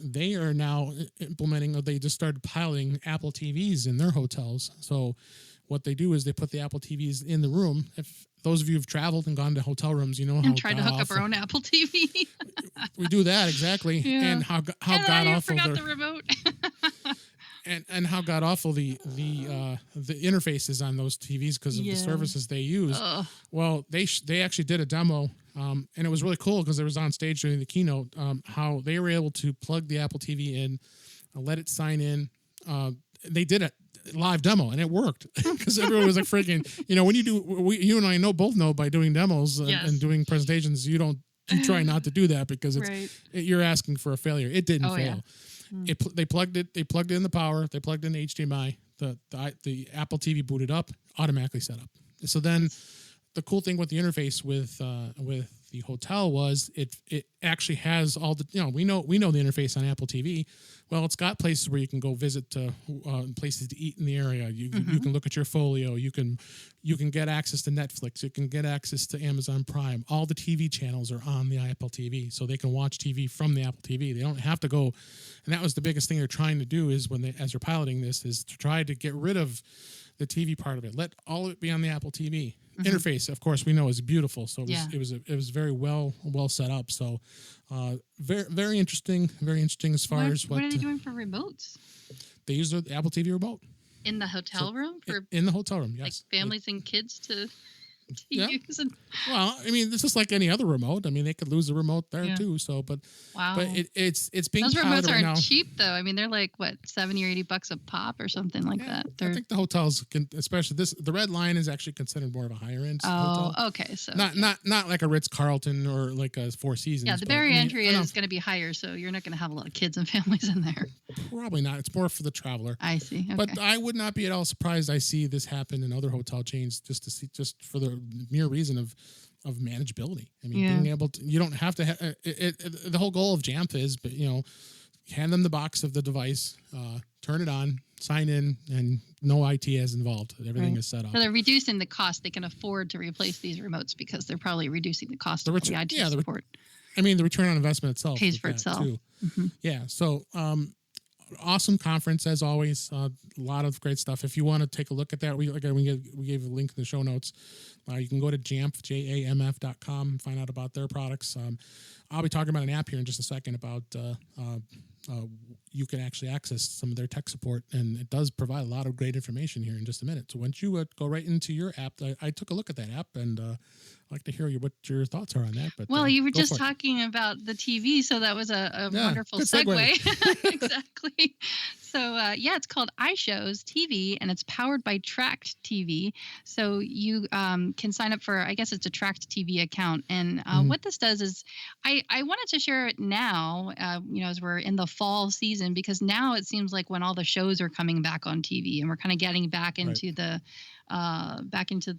They are now they just started piloting Apple TVs in their hotels. So what they do is they put the Apple TVs in the room. If those of you have traveled and gone to hotel rooms, you know how tried to hook up our own Apple TV. We do that, exactly. Yeah. And how god awful forgot the remote. And how god awful the interfaces on those TVs because of the services they use. Well, they actually did a demo, and it was really cool because it was on stage during the keynote. How they were able to plug the Apple TV in, let it sign in. They did a live demo, and it worked because everyone was like freaking. When you and I both know by doing demos and doing presentations, you try not to do that because you're asking for a failure. It didn't fail. Yeah. They plugged it in the power. They plugged in HDMI. The Apple TV booted up, automatically set up. So then, the cool thing with the interface with the hotel was it actually has all the we know the interface on Apple TV. Well, it's got places where you can go visit places to eat in the area. You can look at your folio. You can get access to Netflix. You can get access to Amazon Prime. All the TV channels are on the Apple TV, so they can watch TV from the Apple TV. They don't have to go. And that was the biggest thing they're trying to do is as they're piloting this is to try to get rid of the TV part of it. Let all of it be on the Apple TV. Interface, of course, we know is beautiful. So it was very well set up. So very interesting as far as what are they doing for remotes? They use the Apple TV remote in the hotel room in the hotel room. Yes, like families and kids to use. Well, I mean, this is like any other remote. I mean, they could lose the remote there too. So, but it's being those remotes aren't now. Cheap though. I mean, they're like what $70 or $80 a pop or something like that. I think the hotels can, especially the Red Lion is actually considered more of a higher end hotel. Oh, okay. So not like a Ritz-Carlton or like a Four Seasons. Yeah, the barrier entry is going to be higher, so you're not going to have a lot of kids and families in there. Probably not. It's more for the traveler. I see. Okay. But I would not be at all surprised. I see this happen in other hotel chains just for the mere reason of manageability. I mean, being able to, you don't have to the whole goal of Jamf is, but hand them the box of the device, turn it on, sign in, and no IT is involved. Everything is set up. So they're reducing the cost. They can afford to replace these remotes because they're probably reducing the cost of the IT support. The return on investment itself pays for itself too. Mm-hmm. Yeah. So, awesome conference as always. A lot of great stuff. If you want to take a look at that, we gave a link in the show notes. You can go to jamf.com and find out about their products. I'll be talking about an app here in just a second about you can actually access some of their tech support, and it does provide a lot of great information here in just a minute. So once you go right into your app, I took a look at that app, and I'd like to hear what your thoughts are on that. But you were just talking about the TV, so that was a wonderful segue. Exactly. So it's called iShows TV, and it's powered by Tracked TV. So you can sign up for, I guess it's a Tracked TV account. And what this does is, I wanted to share it now, as we're in the fall season, because now it seems like when all the shows are coming back on TV, and we're kind of getting back into the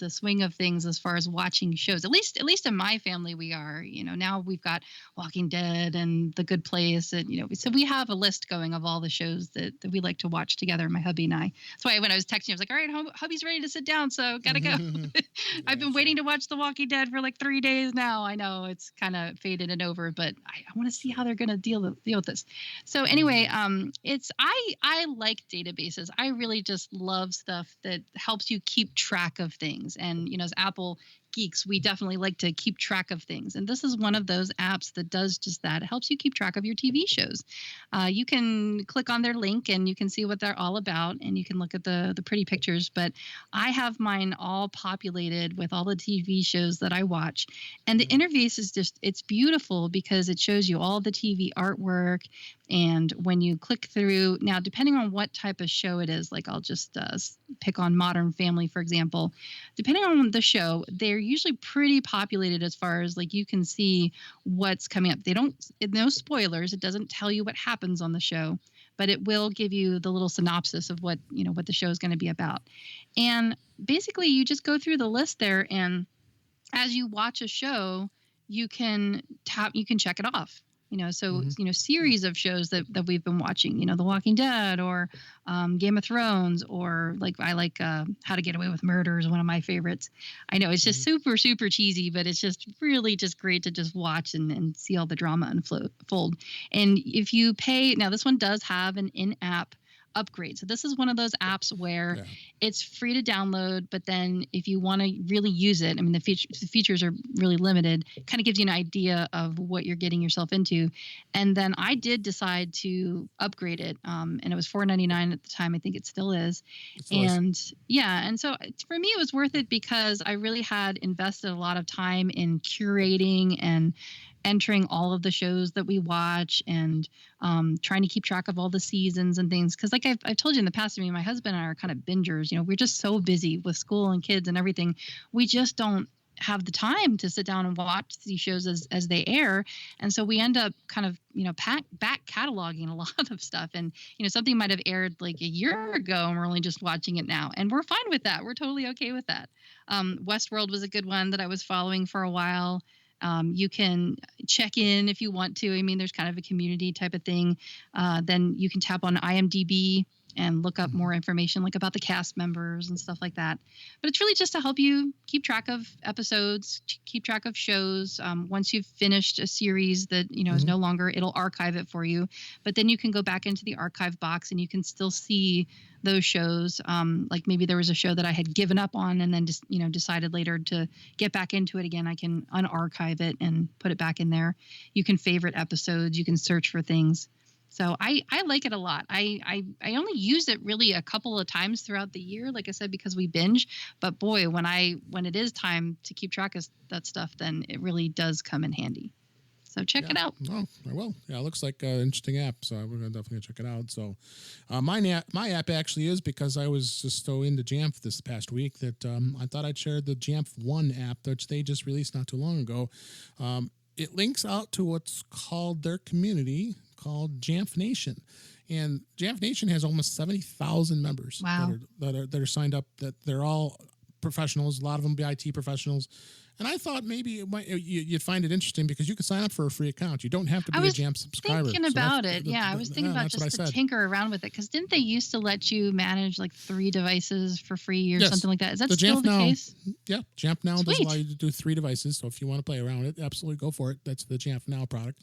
swing of things as far as watching shows. At least in my family, we are. Now we've got Walking Dead and The Good Place, and so we have a list going of all the shows that we like to watch together, my hubby and I. That's why when I was texting, I was like, all right, hubby's ready to sit down, so gotta go. I've been waiting to watch The Walking Dead for like 3 days now. I know it's kind of faded and over, but I want to see how they're gonna deal with this. So anyway, I like databases. I really just love stuff that helps you keep track of things. And as Apple geeks, we definitely like to keep track of things. And this is one of those apps that does just that. It helps you keep track of your TV shows. You can click on their link and you can see what they're all about, and you can look at the pretty pictures. But I have mine all populated with all the TV shows that I watch. And the interface is it's beautiful because it shows you all the TV artwork. And when you click through, now depending on what type of show it is, like I'll just pick on Modern Family, for example, depending on the show, they're usually pretty populated as far as like you can see what's coming up. No spoilers. It doesn't tell you what happens on the show, but it will give you the little synopsis of what the show is going to be about. And basically you just go through the list there, and as you watch a show, you can check it off. Series of shows that we've been watching, The Walking Dead or Game of Thrones, or I like How to Get Away with Murder is one of my favorites. I know it's just super, super cheesy, but it's just really just great to just watch and see all the drama unfold. And if you pay, now this one does have an in-app upgrade. So this is one of those apps where it's free to download, but then if you want to really use it, the features are really limited. It kind of gives you an idea of what you're getting yourself into. And then I did decide to upgrade it, and it was $4.99 at the time. I think it still is. And so for me, it was worth it because I really had invested a lot of time in curating and entering all of the shows that we watch, and trying to keep track of all the seasons and things. Because like I've told you in the past, my husband and I are kind of bingers. We're just so busy with school and kids and everything. We just don't have the time to sit down and watch these shows as they air. And so we end up kind of, back cataloging a lot of stuff. And, something might have aired like a year ago and we're only just watching it now. And we're fine with that. We're totally okay with that. Westworld was a good one that I was following for a while. You can check in if you want to. There's kind of a community type of thing. Then you can tap on IMDb and look up more information like about the cast members and stuff like that. But it's really just to help you keep track of episodes, keep track of shows. Once you've finished a series that, is no longer, it'll archive it for you. But then you can go back into the archive box and you can still see those shows. Like maybe there was a show that I had given up on and then just, decided later to get back into it again. I can unarchive it and put it back in there. You can favorite episodes. You can search for things. So I like it a lot. I only use it really a couple of times throughout the year, like I said, because we binge. But boy, when it is time to keep track of that stuff, then it really does come in handy. So check it out. Oh, I will. Yeah, it looks like an interesting app, so we're gonna definitely check it out. So, my app actually is because I was just so into Jamf this past week that I thought I'd share the Jamf One app, which they just released not too long ago. It links out to what's called their community called Jamf Nation, and Jamf Nation has almost 70,000 members. Wow. that are signed up. That they're all professionals. A lot of them be IT professionals. And I thought maybe you'd find it interesting because you could sign up for a free account. You don't have to be a Jamf subscriber. I was thinking about it. I was thinking about just to tinker around with it. Because didn't they used to let you manage like 3 devices for free or something like that? Is that still the case? Yeah, Jamf Now does allow you to do 3 devices. So if you want to play around it, absolutely go for it. That's the Jamf Now product.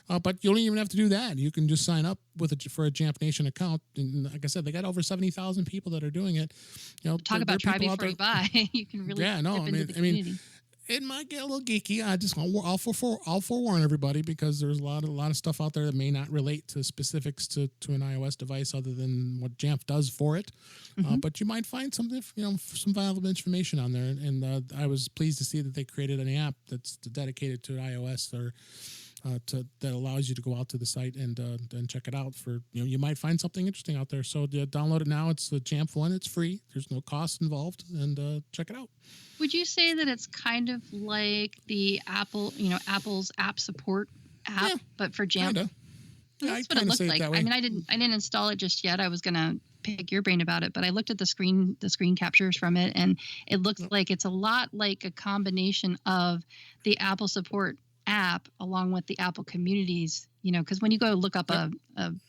But you don't even have to do that. You can just sign up for a Jamf Nation account. And like I said, they got over 70,000 people that are doing it. Talk about try before you buy. You can really dip into the community. It might get a little geeky. I'll forewarn everybody because there's a lot of stuff out there that may not relate to specifics to an iOS device other than what Jamf does for it. But you might find some valuable information on there. And I was pleased to see that they created an app that's dedicated to iOS or that allows you to go out to the site and check it out. You might find something interesting out there. So download it now. It's the Jamf one. It's free. There's no cost involved, and check it out. Would you say that it's kind of like the Apple's app support app, but for Jamf? Kinda. That's what it looked like. I mean, I didn't install it just yet. I was gonna pick your brain about it, but I looked at the screen captures from it, and it looks like it's a lot like a combination of the Apple support app along with the Apple communities, because when you go look up a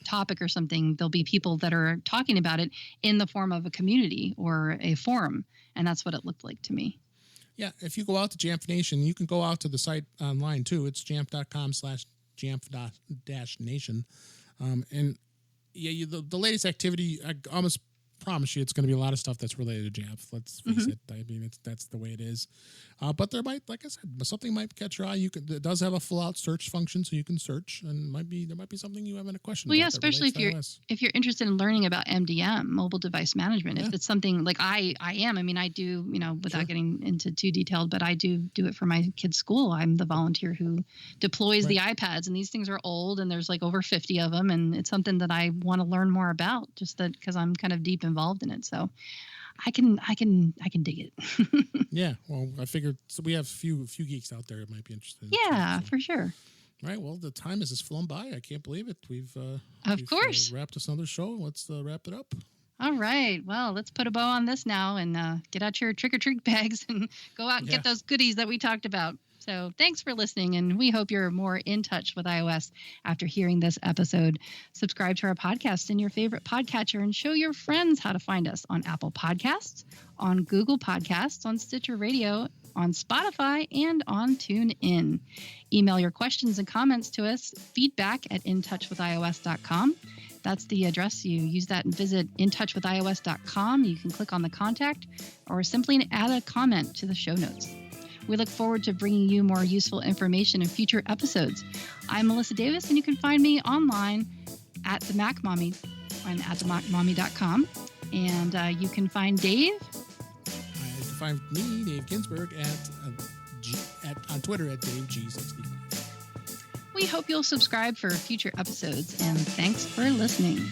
topic or something, there'll be people that are talking about it in the form of a community or a forum. And that's what it looked like to me. Yeah. If you go out to Jamf Nation, you can go out to the site online too. It's jamf.com/jamf-nation. And the latest activity, I almost promise you it's going to be a lot of stuff that's related to Jamf. Let's face it. I mean, that's the way it is. But there might, like I said, something might catch your eye. It does have a full-out search function, so you can search, and there might be something you have in a question. Well, yeah, especially if you're interested in learning about MDM, mobile device management. If it's something like I am. I mean, I do, without getting into too detailed, but I do it for my kids' school. I'm the volunteer who deploys the iPads, and these things are old, and there's like over 50 of them, and it's something that I want to learn more about, just that because I'm kind of deep involved in it. So I can dig it. Yeah. Well, I figured we have a few geeks out there that might be interested. Yeah, for sure. All right. Well, the time has just flown by. I can't believe it. We've wrapped this another show. Let's wrap it up. All right. Well, let's put a bow on this now and get out your trick-or-treat bags and go out and get those goodies that we talked about. So thanks for listening, and we hope you're more in touch with iOS after hearing this episode. Subscribe to our podcast in your favorite podcatcher and show your friends how to find us on Apple Podcasts, on Google Podcasts, on Stitcher Radio, on Spotify, and on TuneIn. Email your questions and comments to us, feedback@intouchwithios.com. That's the address. You use that and visit intouchwithios.com. You can click on the contact or simply add a comment to the show notes. We look forward to bringing you more useful information in future episodes. I'm Melissa Davis, and you can find me online at the Mac Mommy and at themacmommy.com. And you can find Dave. You can find me, Dave Ginsburg, on Twitter at DaveG65. We hope you'll subscribe for future episodes, and thanks for listening.